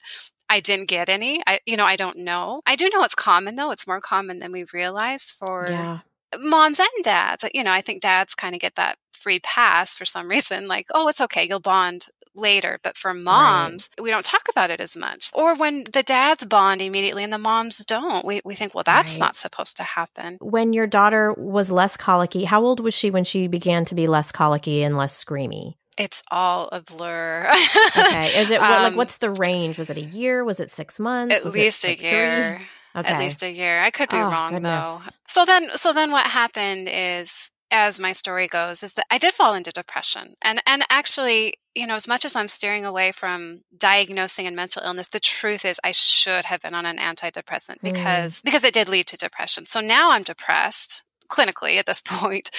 I didn't get any. I don't know. I do know it's common though. It's more common than we realize for moms and dads. You know, I think dads kind of get that free pass for some reason, like, oh, it's okay, you'll bond later. But for moms, we don't talk about it as much. Or when the dads bond immediately and the moms don't, we think, well, that's not supposed to happen. When your daughter was less colicky, how old was she when she began to be less colicky and less screamy? It's all a blur. Okay. Is it what's the range? Was it a year? Was it 6 months? At least a year. 3? Okay. At least a year. I could be wrong though. So then what happened is, as my story goes, is that I did fall into depression. And actually, you know, as much as I'm steering away from diagnosing and mental illness, the truth is I should have been on an antidepressant because it did lead to depression. So now I'm depressed clinically at this point.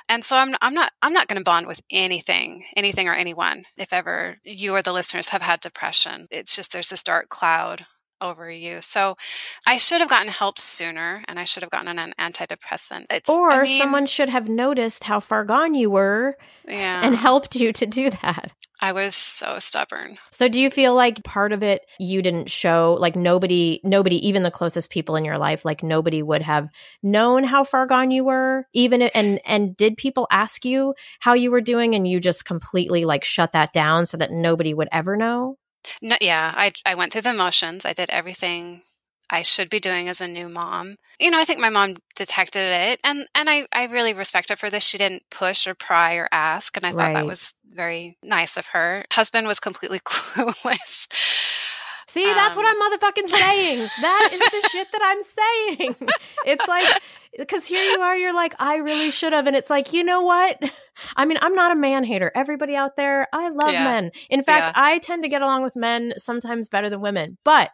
And so I'm not going to bond with anything or anyone. If ever you or the listeners have had depression, it's just, there's this dark cloud over you. So I should have gotten help sooner, and I should have gotten an antidepressant. Someone should have noticed how far gone you were and helped you to do that. I was so stubborn. So do you feel like part of it you didn't show, like nobody, even the closest people in your life, like nobody would have known how far gone you were, and did people ask you how you were doing and you just completely like shut that down so that nobody would ever know? No, yeah, I went through the motions. I did everything I should be doing as a new mom. You know, I think my mom detected it, and I really respect her for this. She didn't push or pry or ask, and I thought that was very nice of her. Husband was completely clueless. See, that's what I'm motherfucking saying. That is the shit that I'm saying. It's like, because here you are, you're like, I really should have. And it's like, you know what? I mean, I'm not a man hater. Everybody out there, I love men. In fact, I tend to get along with men sometimes better than women. But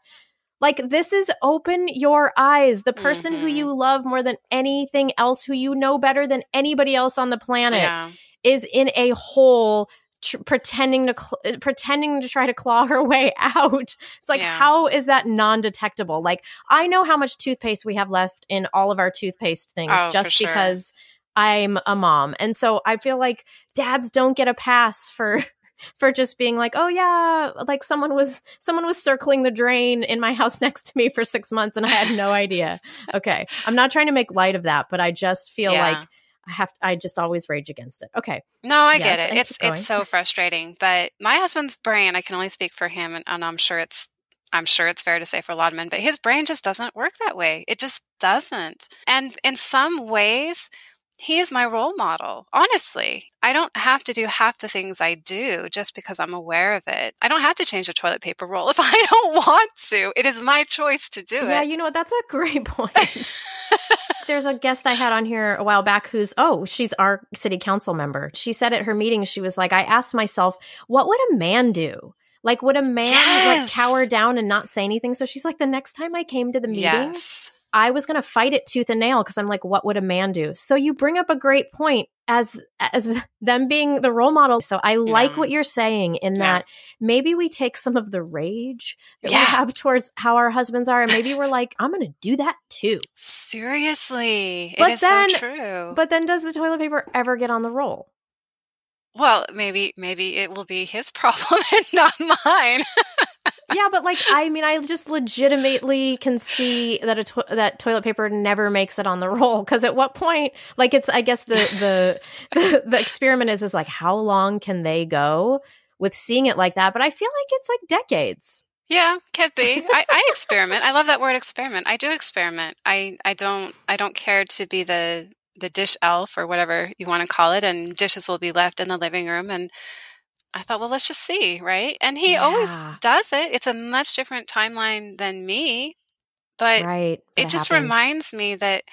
like, this is open your eyes. The person who you love more than anything else, who you know better than anybody else on the planet, is in a hole pretending to try to claw her way out. It's like, how is that non-detectable? Like, I know how much toothpaste we have left in all of our toothpaste things just because I'm a mom. And so I feel like dads don't get a pass for just being like, oh yeah, like someone was circling the drain in my house next to me for 6 months and I had no idea. Okay. I'm not trying to make light of that, but I just feel like I just always rage against it. Okay. No, I get it. It's so frustrating. But my husband's brain, I can only speak for him, and I'm sure it's fair to say for a lot of men, but his brain just doesn't work that way. It just doesn't. And in some ways, he is my role model. Honestly, I don't have to do half the things I do just because I'm aware of it. I don't have to change the toilet paper roll if I don't want to. It is my choice to do it. Yeah, you know what? That's a great point. There's a guest I had on here a while back she's our city council member. She said at her meeting, she was like, I asked myself, what would a man do? Like, would a man like cower down and not say anything? So she's like, the next time I came to the meeting, I was going to fight it tooth and nail because I'm like, what would a man do? So you bring up a great point as them being the role model. So I like what you're saying in that maybe we take some of the rage that we have towards how our husbands are, and maybe we're like, I'm going to do that too. Seriously. It is so true. But then does the toilet paper ever get on the roll? Well, maybe it will be his problem and not mine. Yeah, but like, I mean, I just legitimately can see that that toilet paper never makes it on the roll. Because at what point, like, it's, I guess the experiment is like, how long can they go with seeing it like that? But I feel like it's like decades. Yeah, could be. I experiment. I love that word experiment. I do experiment. I don't care to be the dish elf or whatever you want to call it, and dishes will be left in the living room. And I thought, well, let's just see, right? And he always Yeah. does it. It's a much different timeline than me, but Right. But it just happens. reminds me that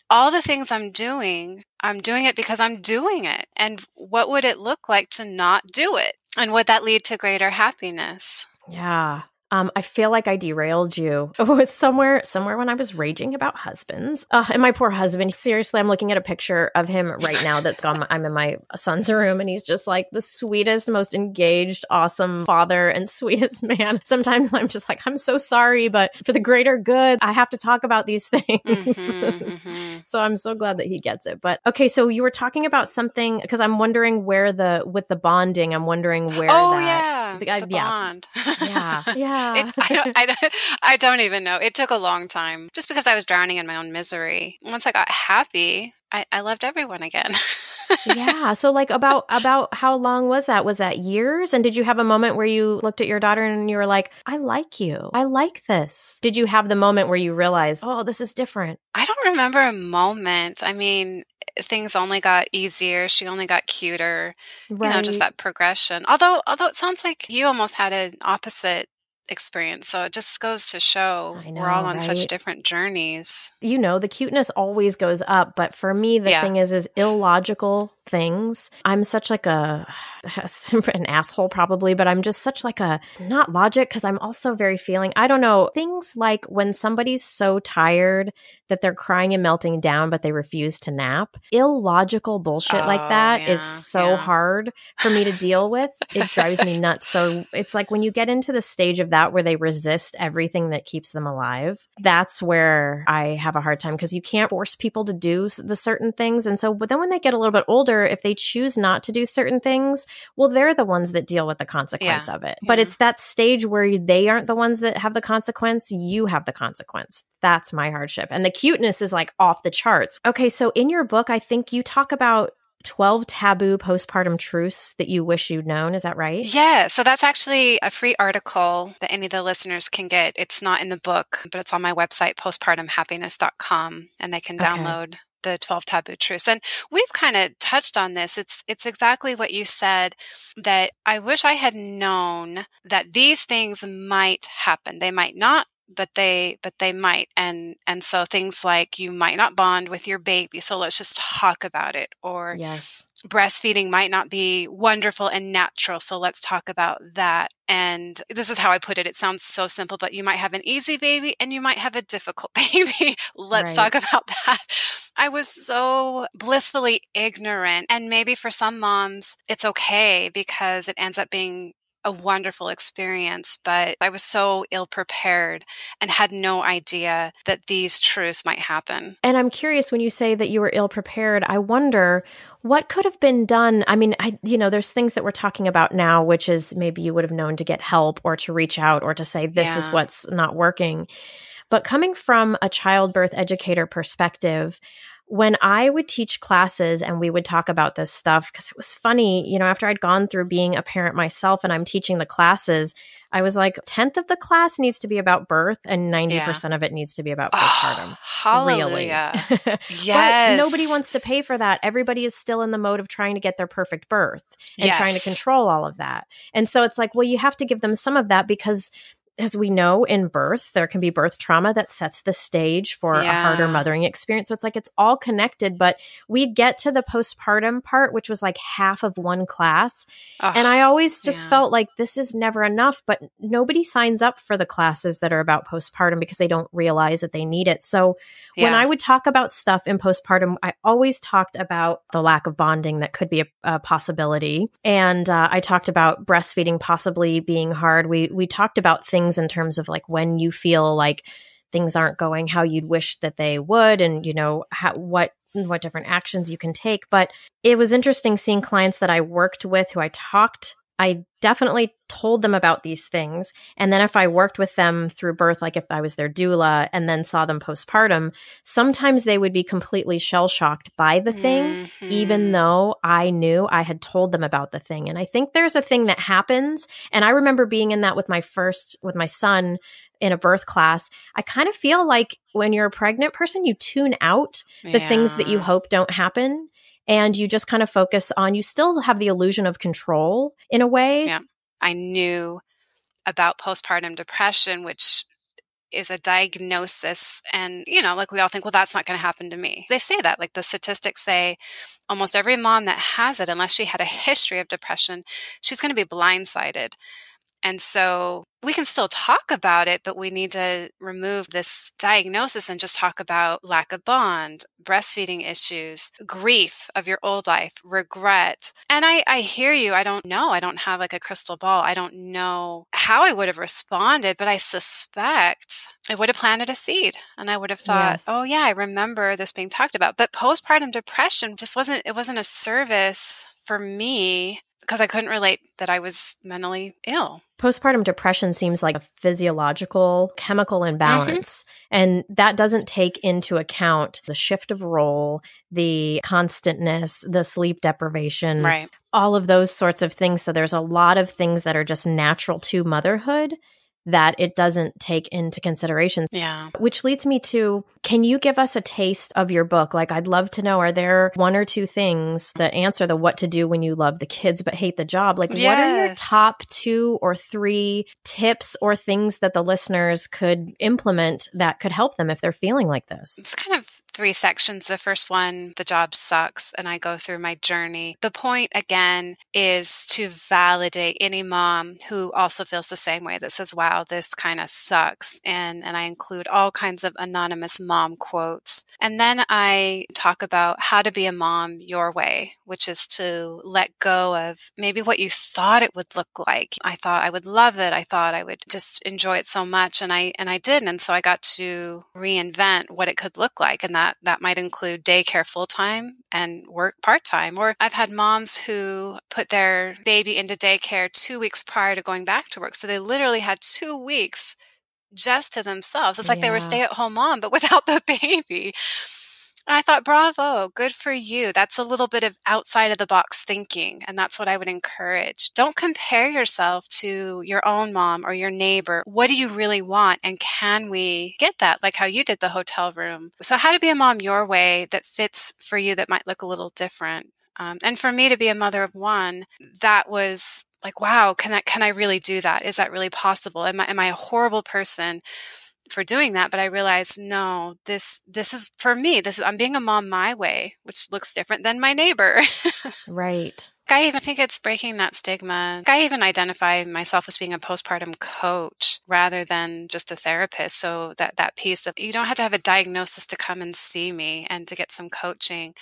all the things I'm doing it because I'm doing it. And what would it look like to not do it? And would that lead to greater happiness? Yeah. I feel like I derailed you. It was somewhere when I was raging about husbands. And my poor husband, seriously, I'm looking at a picture of him right now that's gone. I'm in my son's room and he's just like the sweetest, most engaged, awesome father and sweetest man. Sometimes I'm just like, I'm so sorry, but for the greater good, I have to talk about these things. Mm-hmm. So I'm so glad that he gets it. But okay, so you were talking about something, because I'm wondering with the bonding, I'm wondering where the bond. Yeah. I don't even know. It took a long time just because I was drowning in my own misery. Once I got happy, I loved everyone again. Yeah. So like about how long was that? Was that years? And did you have a moment where you looked at your daughter and you were like, I like you. I like this. Did you have the moment where you realized, oh, this is different? I don't remember a moment. I mean, things only got easier. She only got cuter. Right. Just that progression. Although it sounds like you almost had an opposite experience. So it just goes to show we're all on such different journeys. The cuteness always goes up. But for me, the thing is illogical things. I'm such like an asshole probably, but I'm just such like not logic, because I'm also very feeling, I don't know, things like when somebody's so tired that they're crying and melting down, but they refuse to nap. Illogical bullshit like that is so hard for me to deal with. It drives me nuts. So it's like when you get into the stage of that where they resist everything that keeps them alive, that's where I have a hard time, because you can't force people to do the certain things. And so, but then when they get a little bit older, if they choose not to do certain things, well, they're the ones that deal with the consequence of it. But it's that stage where they aren't the ones that have the consequence. You have the consequence. That's my hardship. And the cuteness is like off the charts. Okay, so in your book, I think you talk about 12 taboo postpartum truths that you wish you'd known. Is that right? Yeah. So that's actually a free article that any of the listeners can get. It's not in the book, but it's on my website, postpartumhappiness.com, and they can download the 12 taboo truths. And we've kind of touched on this. It's exactly what you said, that I wish I had known that these things might happen. They might not, but they might. And so things like you might not bond with your baby, so let's just talk about it. Or breastfeeding might not be wonderful and natural, so let's talk about that. And this is how I put it. It sounds so simple, but you might have an easy baby and you might have a difficult baby. Let's talk about that. I was so blissfully ignorant. And maybe for some moms, it's okay because it ends up being a wonderful experience, but I was so ill prepared and had no idea that these truths might happen. And I'm curious, when you say that you were ill prepared, I wonder what could have been done. I mean, there's things that we're talking about now, which is maybe you would have known to get help or to reach out or to say, this is what's not working. But coming from a childbirth educator perspective, when I would teach classes and we would talk about this stuff, because it was funny, after I'd gone through being a parent myself and I'm teaching the classes, I was like, 10th of the class needs to be about birth and 90% of it needs to be about postpartum. Hallelujah. Really. Yes. But nobody wants to pay for that. Everybody is still in the mode of trying to get their perfect birth and trying to control all of that. And so it's like, well, you have to give them some of that, because as we know, in birth, there can be birth trauma that sets the stage for a harder mothering experience. So it's like, it's all connected, but we'd get to the postpartum part, which was like half of one class. And I always just felt like this is never enough, but nobody signs up for the classes that are about postpartum because they don't realize that they need it. So when I would talk about stuff in postpartum, I always talked about the lack of bonding that could be a possibility. And I talked about breastfeeding possibly being hard. We talked about things in terms of like when you feel like things aren't going how you'd wish that they would, and what different actions you can take. But it was interesting seeing clients that I worked with who I talked I definitely told them about these things. And then if I worked with them through birth, like if I was their doula and then saw them postpartum, sometimes they would be completely shell shocked by the thing, even though I knew I had told them about the thing. And I think there's a thing that happens. And I remember being in that with my son in a birth class. I kind of feel like when you're a pregnant person, you tune out the things that you hope don't happen. And you just kind of focus on, you still have the illusion of control in a way. Yeah. I knew about postpartum depression, which is a diagnosis. And, like we all think, well, that's not going to happen to me. They say that, like the statistics say almost every mom that has it, unless she had a history of depression, she's going to be blindsided. And so we can still talk about it, but we need to remove this diagnosis and just talk about lack of bond, breastfeeding issues, grief of your old life, regret. And I hear you. I don't know. I don't have like a crystal ball. I don't know how I would have responded, but I suspect I would have planted a seed and I would have thought, oh yeah, I remember this being talked about. But postpartum depression just wasn't a service for me, because I couldn't relate that I was mentally ill. Postpartum depression seems like a physiological chemical imbalance. And that doesn't take into account the shift of role, the constantness, the sleep deprivation, right, all of those sorts of things. So there's a lot of things that are just natural to motherhood that it doesn't take into consideration. Yeah. Which leads me to, can you give us a taste of your book? Like, I'd love to know, are there one or two things that answer the what to do when you love the kids but hate the job? Like, what are your top 2 or 3 tips or things that the listeners could implement that could help them if they're feeling like this? It's kind of 3 sections. The first one, the job sucks, and I go through my journey. The point, again, is to validate any mom who also feels the same way, that says, wow, this kind of sucks. And I include all kinds of anonymous mom quotes. And then I talk about how to be a mom your way, which is to let go of maybe what you thought it would look like. I thought I would love it. I thought I would just enjoy it so much. And I didn't. And so I got to reinvent what it could look like. And that might include daycare full-time and work part-time. Or I've had moms who put their baby into daycare 2 weeks prior to going back to work. So they literally had 2 weeks just to themselves. It's like they were a stay-at-home mom, but without the baby. And I thought, bravo, good for you. That's a little bit of outside of the box thinking. And that's what I would encourage. Don't compare yourself to your own mom or your neighbor. What do you really want? And can we get that? Like how you did the hotel room. So how to be a mom your way that fits for you, that might look a little different. And for me to be a mother of one, that was like, wow, can I really do that? Is that really possible? Am I a horrible person for doing that? But I realized, no, this is for me. I'm being a mom my way, which looks different than my neighbor. Right. I even think it's breaking that stigma. I even identify myself as being a postpartum coach rather than just a therapist. So that piece of, you don't have to have a diagnosis to come and see me and to get some coaching.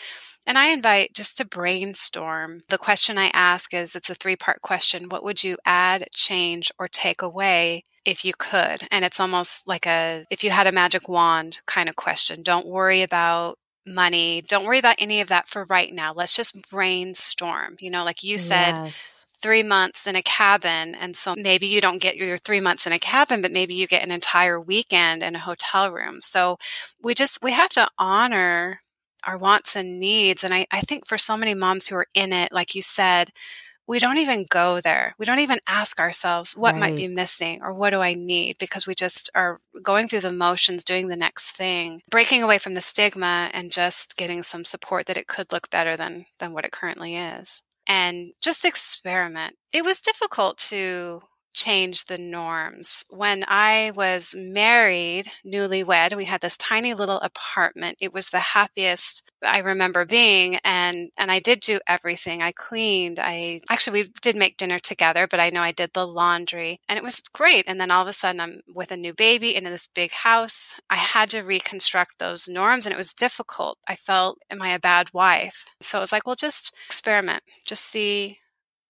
And I invite just to brainstorm. The question I ask is, it's a 3-part question. What would you add, change, or take away if you could? And it's almost like if you had a magic wand kind of question. Don't worry about money. Don't worry about any of that for right now. Let's just brainstorm. Like you said, 3 months in a cabin. And so maybe you don't get your 3 months in a cabin, but maybe you get an entire weekend in a hotel room. So we have to honor our wants and needs. And I think for so many moms who are in it, like you said, we don't even go there. We don't even ask ourselves what might be missing or what do I need, because we just are going through the motions, doing the next thing, breaking away from the stigma and just getting some support that it could look better than what it currently is. And just experiment. It was difficult to change the norms. When I was married, newlywed, we had this tiny little apartment. It was the happiest I remember being, and I did do everything. I cleaned. We did make dinner together, but I know I did the laundry, and it was great. And then all of a sudden I'm with a new baby in this big house. I had to reconstruct those norms, and it was difficult. I felt, am I a bad wife? So it was like, well, just experiment, just see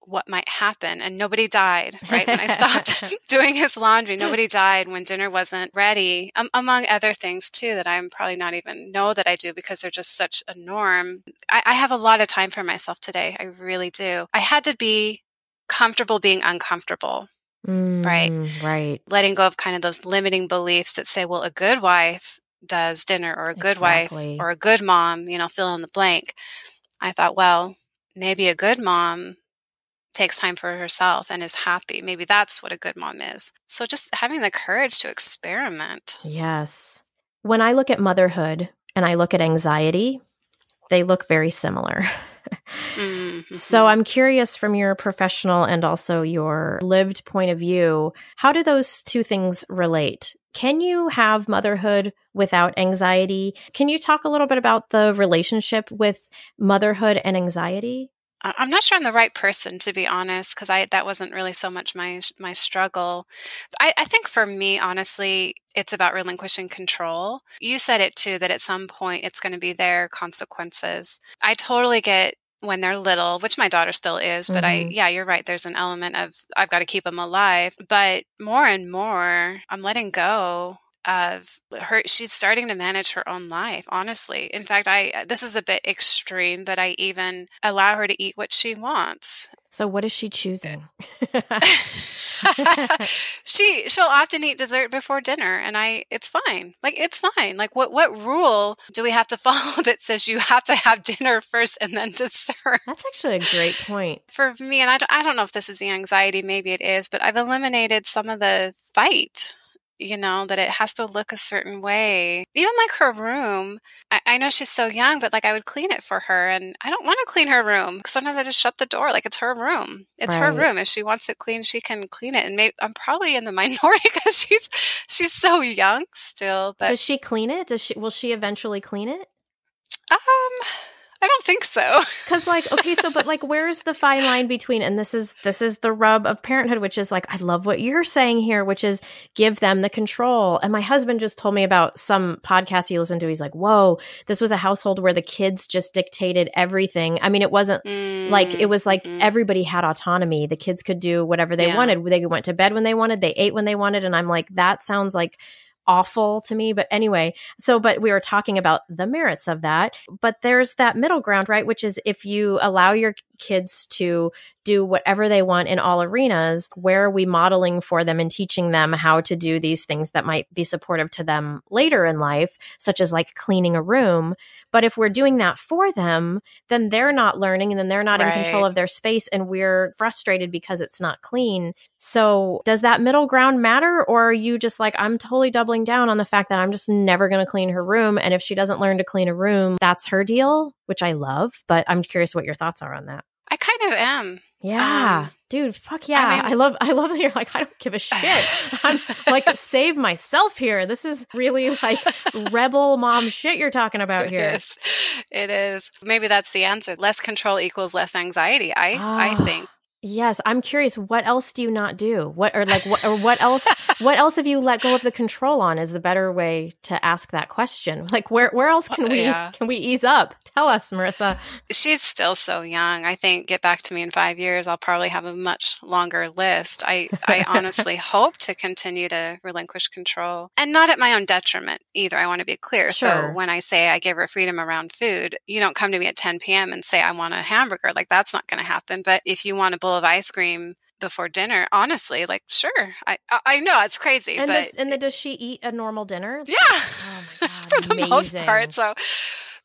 what might happen. And nobody died, right? When I stopped doing his laundry, nobody died when dinner wasn't ready, among other things too, that I'm probably not even know that I do because they're just such a norm. I have a lot of time for myself today. I really do. I had to be comfortable being uncomfortable, right? Right. Letting go of kind of those limiting beliefs that say, well, a good wife does dinner, or a good wife Exactly. or a good mom, fill in the blank. I thought, well, maybe a good mom takes time for herself and is happy. Maybe that's what a good mom is. So just having the courage to experiment. Yes. When I look at motherhood and I look at anxiety, they look very similar. So I'm curious, from your professional and also your lived point of view, how do those two things relate? Can you have motherhood without anxiety? Can you talk a little bit about the relationship with motherhood and anxiety? I'm not sure I'm the right person, to be honest, because that wasn't really so much my struggle. I think for me, honestly, it's about relinquishing control. You said it too, that at some point it's going to be their consequences. I totally get when they're little, which my daughter still is, but yeah, you're right. There's an element of I've got to keep them alive. But more and more, I'm letting go of her. She's starting to manage her own life, honestly. In fact, this is a bit extreme, but I even allow her to eat what she wants. So what is she choosing? She'll often eat dessert before dinner, and it's fine. Like, it's fine. Like, what rule do we have to follow that says you have to have dinner first and then dessert? That's actually a great point. For me, and I don't know if this is the anxiety, maybe it is, but I've eliminated some of the fight. That it has to look a certain way. Even like her room, I know she's so young, but like I would clean it for her, and I don't want to clean her room. Sometimes I just shut the door. Like, it's her room. It's her room. If she wants it clean, she can clean it. And maybe I'm probably in the minority because she's so young still. But does she clean it? Will she eventually clean it? I don't think so. Because but where's the fine line between, and this is the rub of parenthood, which is like, I love what you're saying here, which is give them the control. And my husband just told me about some podcast he listened to. He's like, whoa, this was a household where the kids just dictated everything. I mean, it wasn't it was like everybody had autonomy. The kids could do whatever they wanted. They went to bed when they wanted. They ate when they wanted. And I'm like, that sounds like awful to me. But anyway, but we were talking about the merits of that. But there's that middle ground, right? Which is, if you allow your kids to do whatever they want in all arenas, where are we modeling for them and teaching them how to do these things that might be supportive to them later in life, such as like cleaning a room? But if we're doing that for them, then they're not learning, and then they're not in control of their space, and we're frustrated because it's not clean. So does that middle ground matter? Or are you just like, I'm totally doubling down on the fact that I'm just never going to clean her room, and if she doesn't learn to clean a room, that's her deal, which I love. But I'm curious what your thoughts are on that. I kind of am. Yeah. Dude, fuck yeah. I love that you're like, I don't give a shit. I'm like, save myself here. This is really like rebel mom shit you're talking about here. It is. Maybe that's the answer. Less control equals less anxiety, I think. Yes, I'm curious. What else do you not do? What else? What else have you let go of the control on? Is the better way to ask that question. Like, where else can we ease up? Tell us, Marissa. She's still so young. I think get back to me in 5 years, I'll probably have a much longer list. I honestly hope to continue to relinquish control, and not at my own detriment either. I want to be clear. Sure. So when I say I give her freedom around food, you don't come to me at 10 p.m. and say I want a hamburger. Like, that's not going to happen. But if you want a bowl of ice cream before dinner, honestly, like, sure. I know it's crazy, but does she eat a normal dinner? Yeah. Oh my God. For the most part. So,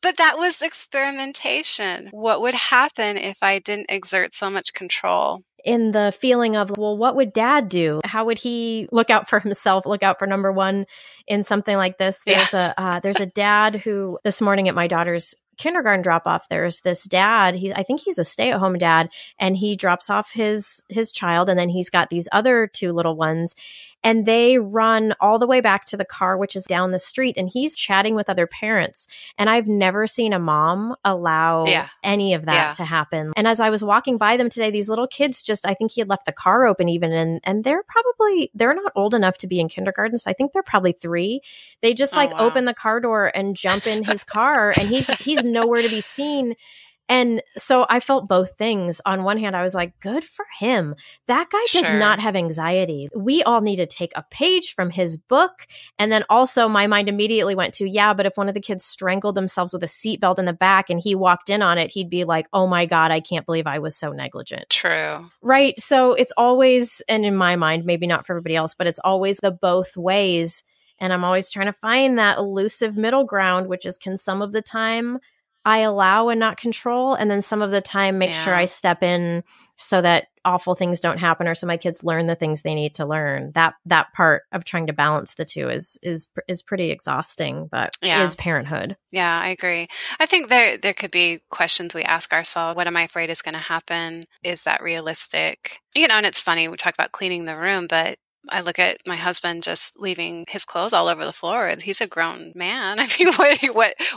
but that was experimentation. What would happen if I didn't exert so much control? In the feeling of, well, what would dad do? How would he look out for himself, look out for number one in something like this? There's a dad who, this morning at my daughter's kindergarten drop off, there's this dad. I think he's a stay-at-home dad, and he drops off his child, and then he's got these other two little ones, and they run all the way back to the car, which is down the street, and he's chatting with other parents. And I've never seen a mom allow any of that to happen. And as I was walking by them today, these little kids I think he had left the car open even, and they're not old enough to be in kindergarten. So I think they're probably 3. They just open the car door and jump in his car, and he's nowhere to be seen. And so I felt both things. On one hand, I was like, good for him. That guy does not have anxiety. We all need to take a page from his book. And then also my mind immediately went to, yeah, but if one of the kids strangled themselves with a seatbelt in the back and he walked in on it, he'd be like, oh my God, I can't believe I was so negligent. True. Right. So it's always, and in my mind, maybe not for everybody else, but it's always the both ways. And I'm always trying to find that elusive middle ground, which is, can some of the time I allow and not control, and then some of the time make sure I step in so that awful things don't happen, or so my kids learn the things they need to learn. That part of trying to balance the two is pretty exhausting, but is parenthood. Yeah, I agree. I think there could be questions we ask ourselves. What am I afraid is going to happen? Is that realistic? And it's funny, we talk about cleaning the room, but I look at my husband just leaving his clothes all over the floor. He's a grown man. I mean,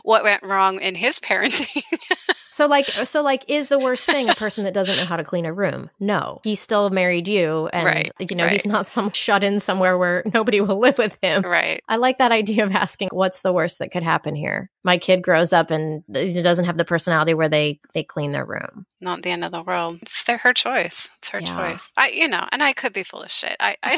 what went wrong in his parenting? So is the worst thing a person that doesn't know how to clean a room? No. He still married you, and he's not shut in somewhere where nobody will live with him. Right. I like that idea of asking, what's the worst that could happen here? My kid grows up and doesn't have the personality where they clean their room. Not the end of the world. It's her choice. It's her choice. And I could be full of shit. I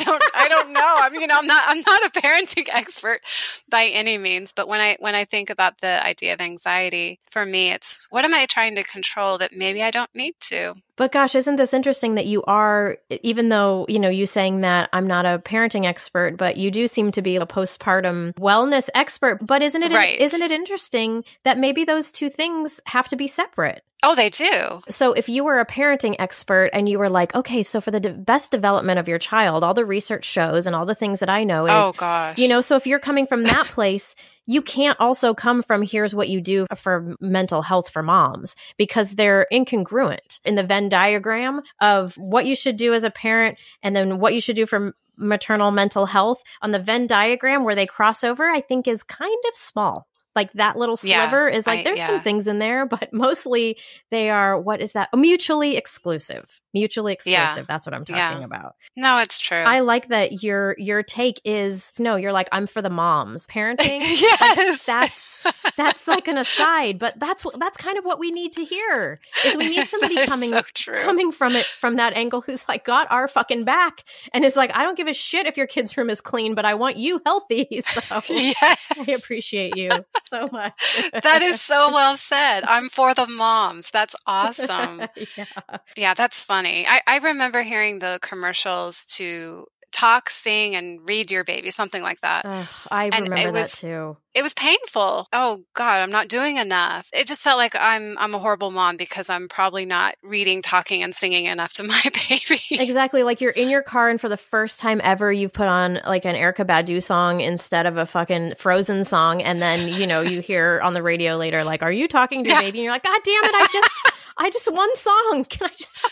don't know. I mean, I'm not a parenting expert by any means, but when I think about the idea of anxiety, for me, it's, what am I trying to control that maybe I don't need to? But gosh, isn't this interesting that you are, even though, you saying that I'm not a parenting expert, but you do seem to be a postpartum wellness expert. But isn't it interesting that maybe those two things have to be separate? Oh, they do. So if you were a parenting expert and you were like, okay, so for the best development of your child, all the research shows and all the things that I know is, oh gosh, so if you're coming from that place, you can't also come from, here's what you do for mental health for moms, because they're incongruent in the Venn diagram of what you should do as a parent and then what you should do for maternal mental health. On the Venn diagram where they cross over, I think is kind of small. Like that little sliver is like, there's some things in there, but mostly they are, what is that? Mutually exclusive. Mutually exclusive. Yeah. That's what I'm talking about. No, it's true. I like that your take is, no, you're like, I'm for the moms. Parenting? Yes. Like, that's like an aside, but that's kind of what we need to hear, is we need somebody coming from that angle who's like got our fucking back and is like, I don't give a shit if your kid's room is clean, but I want you healthy. So yes. I appreciate you so much. That is so well said. I'm for the moms. That's awesome. Yeah, that's funny. I remember hearing the commercials to talk, sing, and read your baby, something like that. I remember that too. It was painful. Oh God, I'm not doing enough. It just felt like I'm a horrible mom because I'm probably not reading, talking, and singing enough to my baby. Exactly. Like you're in your car and for the first time ever, you've put on like an Erykah Badu song instead of a fucking Frozen song. And then, you hear on the radio later, like, are you talking to your baby? And you're like, God damn it, I just one song.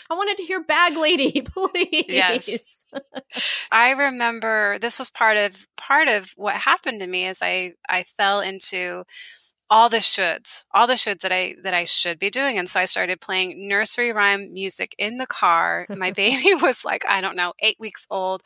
I wanted to hear Bag Lady, please. Yes. I remember this was part of what happened to me is I fell into all the shoulds that I should be doing. And so I started playing nursery rhyme music in the car. My baby was like, I don't know, 8 weeks old.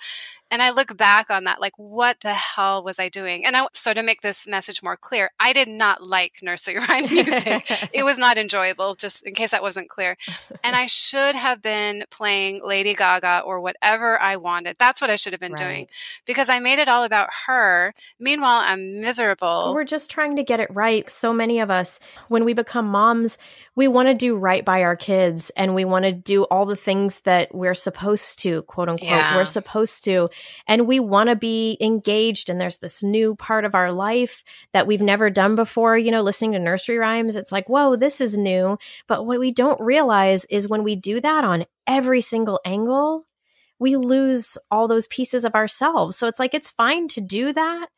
And I look back on that, like, what the hell was I doing? And so to make this message more clear, I did not like nursery rhyme music. It was not enjoyable, just in case that wasn't clear. And I should have been playing Lady Gaga or whatever I wanted. That's what I should have been doing, because I made it all about her. Meanwhile, I'm miserable. We're just trying to get it right. So many of us, when we become moms, we want to do right by our kids and we want to do all the things that we're supposed to, quote unquote, we're supposed to. And we want to be engaged. And there's this new part of our life that we've never done before. Listening to nursery rhymes, it's like, whoa, this is new. But what we don't realize is when we do that on every single angle, we lose all those pieces of ourselves. So it's like, it's fine to do that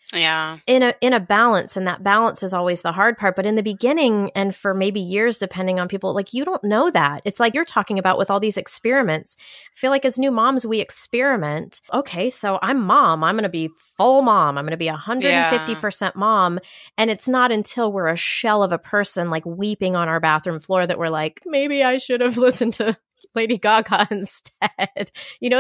in a balance. And that balance is always the hard part. But in the beginning, and for maybe years, depending on people, like, you don't know that. It's like you're talking about with all these experiments. I feel like as new moms, we experiment. Okay, so I'm mom. I'm going to be full mom. I'm going to be 150% mom. And it's not until we're a shell of a person, like weeping on our bathroom floor, that we're like, maybe I should have listened to Lady Gaga instead.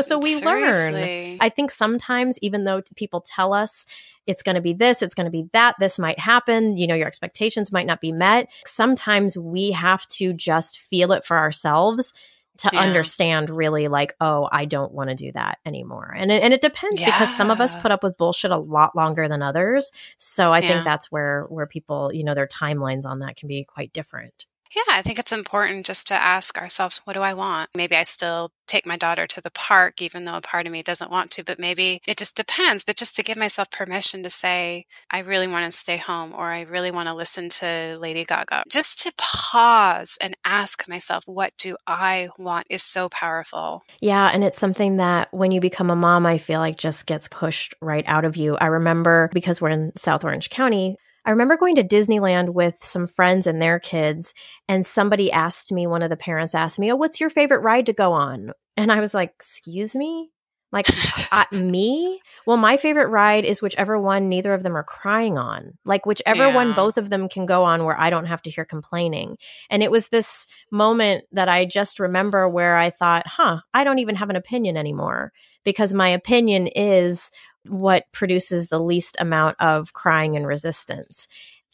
So we learn. Seriously. I think sometimes, even though people tell us it's going to be this, it's going to be that, this might happen, your expectations might not be met. Sometimes we have to just feel it for ourselves to understand really like, oh, I don't want to do that anymore. And it depends because some of us put up with bullshit a lot longer than others. So I think that's where people, their timelines on that can be quite different. Yeah, I think it's important just to ask ourselves, what do I want? Maybe I still take my daughter to the park, even though a part of me doesn't want to, but maybe it just depends. But just to give myself permission to say, I really want to stay home, or I really want to listen to Lady Gaga. Just to pause and ask myself, what do I want is so powerful. Yeah, and it's something that when you become a mom, I feel like just gets pushed right out of you. I remember, because we're in South Orange County, I remember going to Disneyland with some friends and their kids, and somebody asked me, one of the parents asked me, oh, what's your favorite ride to go on? And I was like, excuse me? Like, me? Well, my favorite ride is whichever one neither of them are crying on. Like, whichever one both of them can go on where I don't have to hear complaining. And it was this moment that I just remember where I thought, I don't even have an opinion anymore, because my opinion is what produces the least amount of crying and resistance.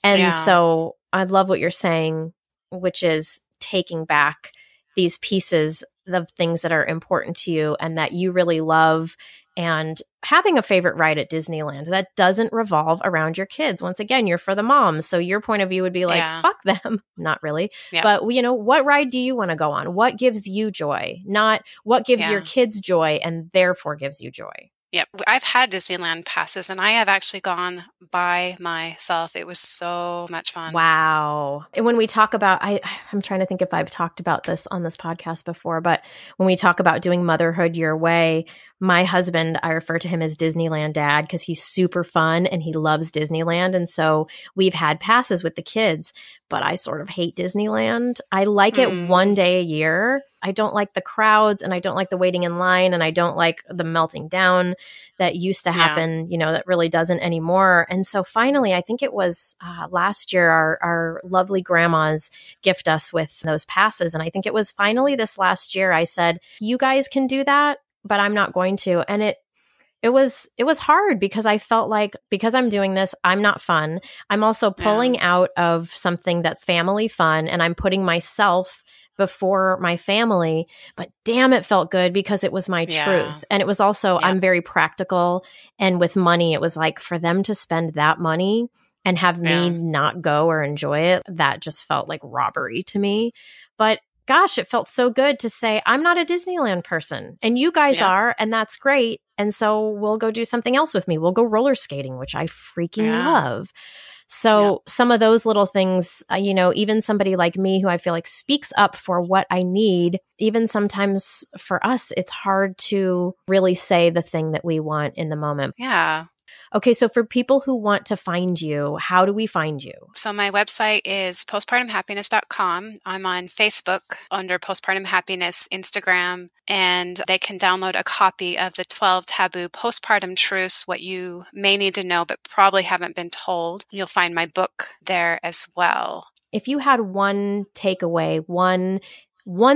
And so I love what you're saying, which is taking back these pieces of things that are important to you and that you really love, and having a favorite ride at Disneyland that doesn't revolve around your kids. Once again, you're for the moms. So your point of view would be like, fuck them. Not really. But, what ride do you want to go on? What gives you joy? Not what gives your kids joy and therefore gives you joy. Yep. I've had Disneyland passes, and I have actually gone by myself. It was so much fun. Wow. And when we talk about, I'm trying to think if I've talked about this on this podcast before, but when we talk about doing motherhood your way, my husband, I refer to him as Disneyland dad because he's super fun and he loves Disneyland. And so we've had passes with the kids, but I sort of hate Disneyland. I like it one day a year. I don't like the crowds, and I don't like the waiting in line, and I don't like the melting down that used to happen, that really doesn't anymore. And so finally, I think it was last year, our lovely grandmas gift us with those passes. And I think it was finally this last year I said, you guys can do that, but I'm not going to. And it was hard because I felt like, because I'm doing this, I'm not fun. I'm also pulling out of something that's family fun, and I'm putting myself before my family, but damn, it felt good because it was my truth. And it was also, I'm very practical. And with money, it was like, for them to spend that money and have me not go or enjoy it, that just felt like robbery to me. But gosh, it felt so good to say, I'm not a Disneyland person and you guys are, and that's great. And so we'll go do something else with me. We'll go roller skating, which I freaking love. So some of those little things, even somebody like me who I feel like speaks up for what I need, even sometimes for us, it's hard to really say the thing that we want in the moment. Yeah. Okay, so for people who want to find you, how do we find you? So my website is postpartumhappiness.com. I'm on Facebook under Postpartum Happiness, Instagram, and they can download a copy of the 12 Taboo Postpartum Truths, What You May Need to Know but Probably Haven't Been Told. You'll find my book there as well. If you had one takeaway, one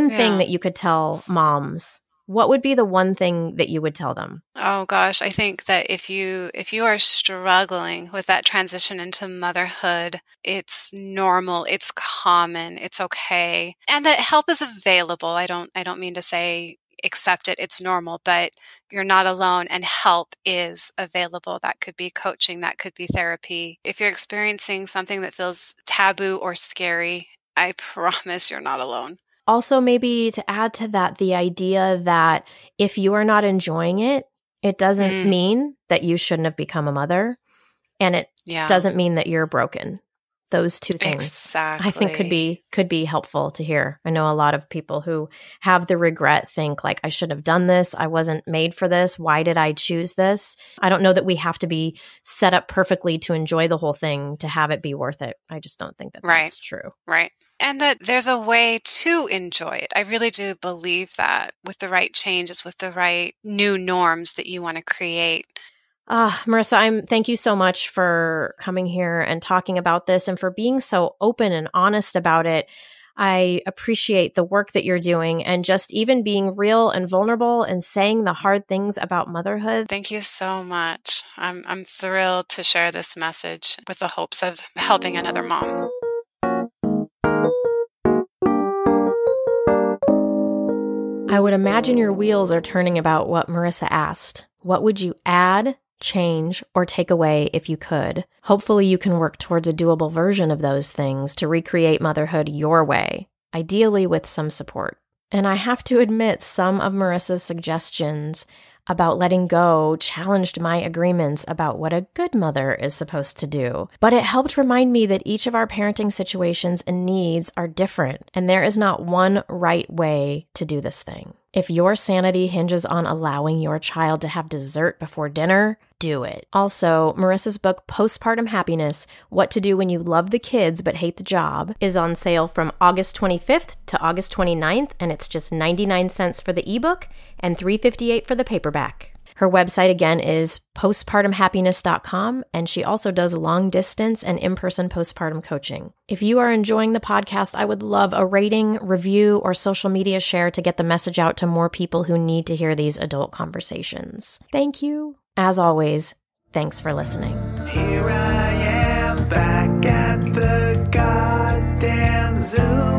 thing that you could tell moms, what would be the one thing that you would tell them? Oh gosh, I think that if you are struggling with that transition into motherhood, it's normal, it's common, it's okay. And that help is available. I don't mean to say accept it, it's normal, but you're not alone and help is available. That could be coaching, that could be therapy. If you're experiencing something that feels taboo or scary, I promise you're not alone. Also, maybe to add to that, the idea that if you are not enjoying it, it doesn't mean that you shouldn't have become a mother. And it doesn't mean that you're broken. Those two things, exactly, I think could be helpful to hear. I know a lot of people who have the regret think like, I should have done this. I wasn't made for this. Why did I choose this? I don't know that we have to be set up perfectly to enjoy the whole thing to have it be worth it. I just don't think that that's true. Right. And that there's a way to enjoy it. I really do believe that with the right changes, with the right new norms that you want to create. Marissa, thank you so much for coming here and talking about this and for being so open and honest about it. I appreciate the work that you're doing and just even being real and vulnerable and saying the hard things about motherhood. Thank you so much. I'm thrilled to share this message with the hopes of helping another mom. I would imagine your wheels are turning about what Marissa asked. What would you add, change, or take away if you could? Hopefully you can work towards a doable version of those things to recreate motherhood your way, ideally with some support. And I have to admit, some of Marissa's suggestions about letting go challenged my agreements about what a good mother is supposed to do. But it helped remind me that each of our parenting situations and needs are different, and there is not one right way to do this thing. If your sanity hinges on allowing your child to have dessert before dinner, do it. Also, Marissa's book, Postpartum Happiness, What to Do When You Love the Kids But Hate the Job, is on sale from August 25th to August 29th, and it's just 99 cents for the ebook and $3.58 for the paperback. Her website, again, is postpartumhappiness.com, and she also does long-distance and in-person postpartum coaching. If you are enjoying the podcast, I would love a rating, review, or social media share to get the message out to more people who need to hear these adult conversations. Thank you. As always, thanks for listening. Here I am back at the goddamn Zoom.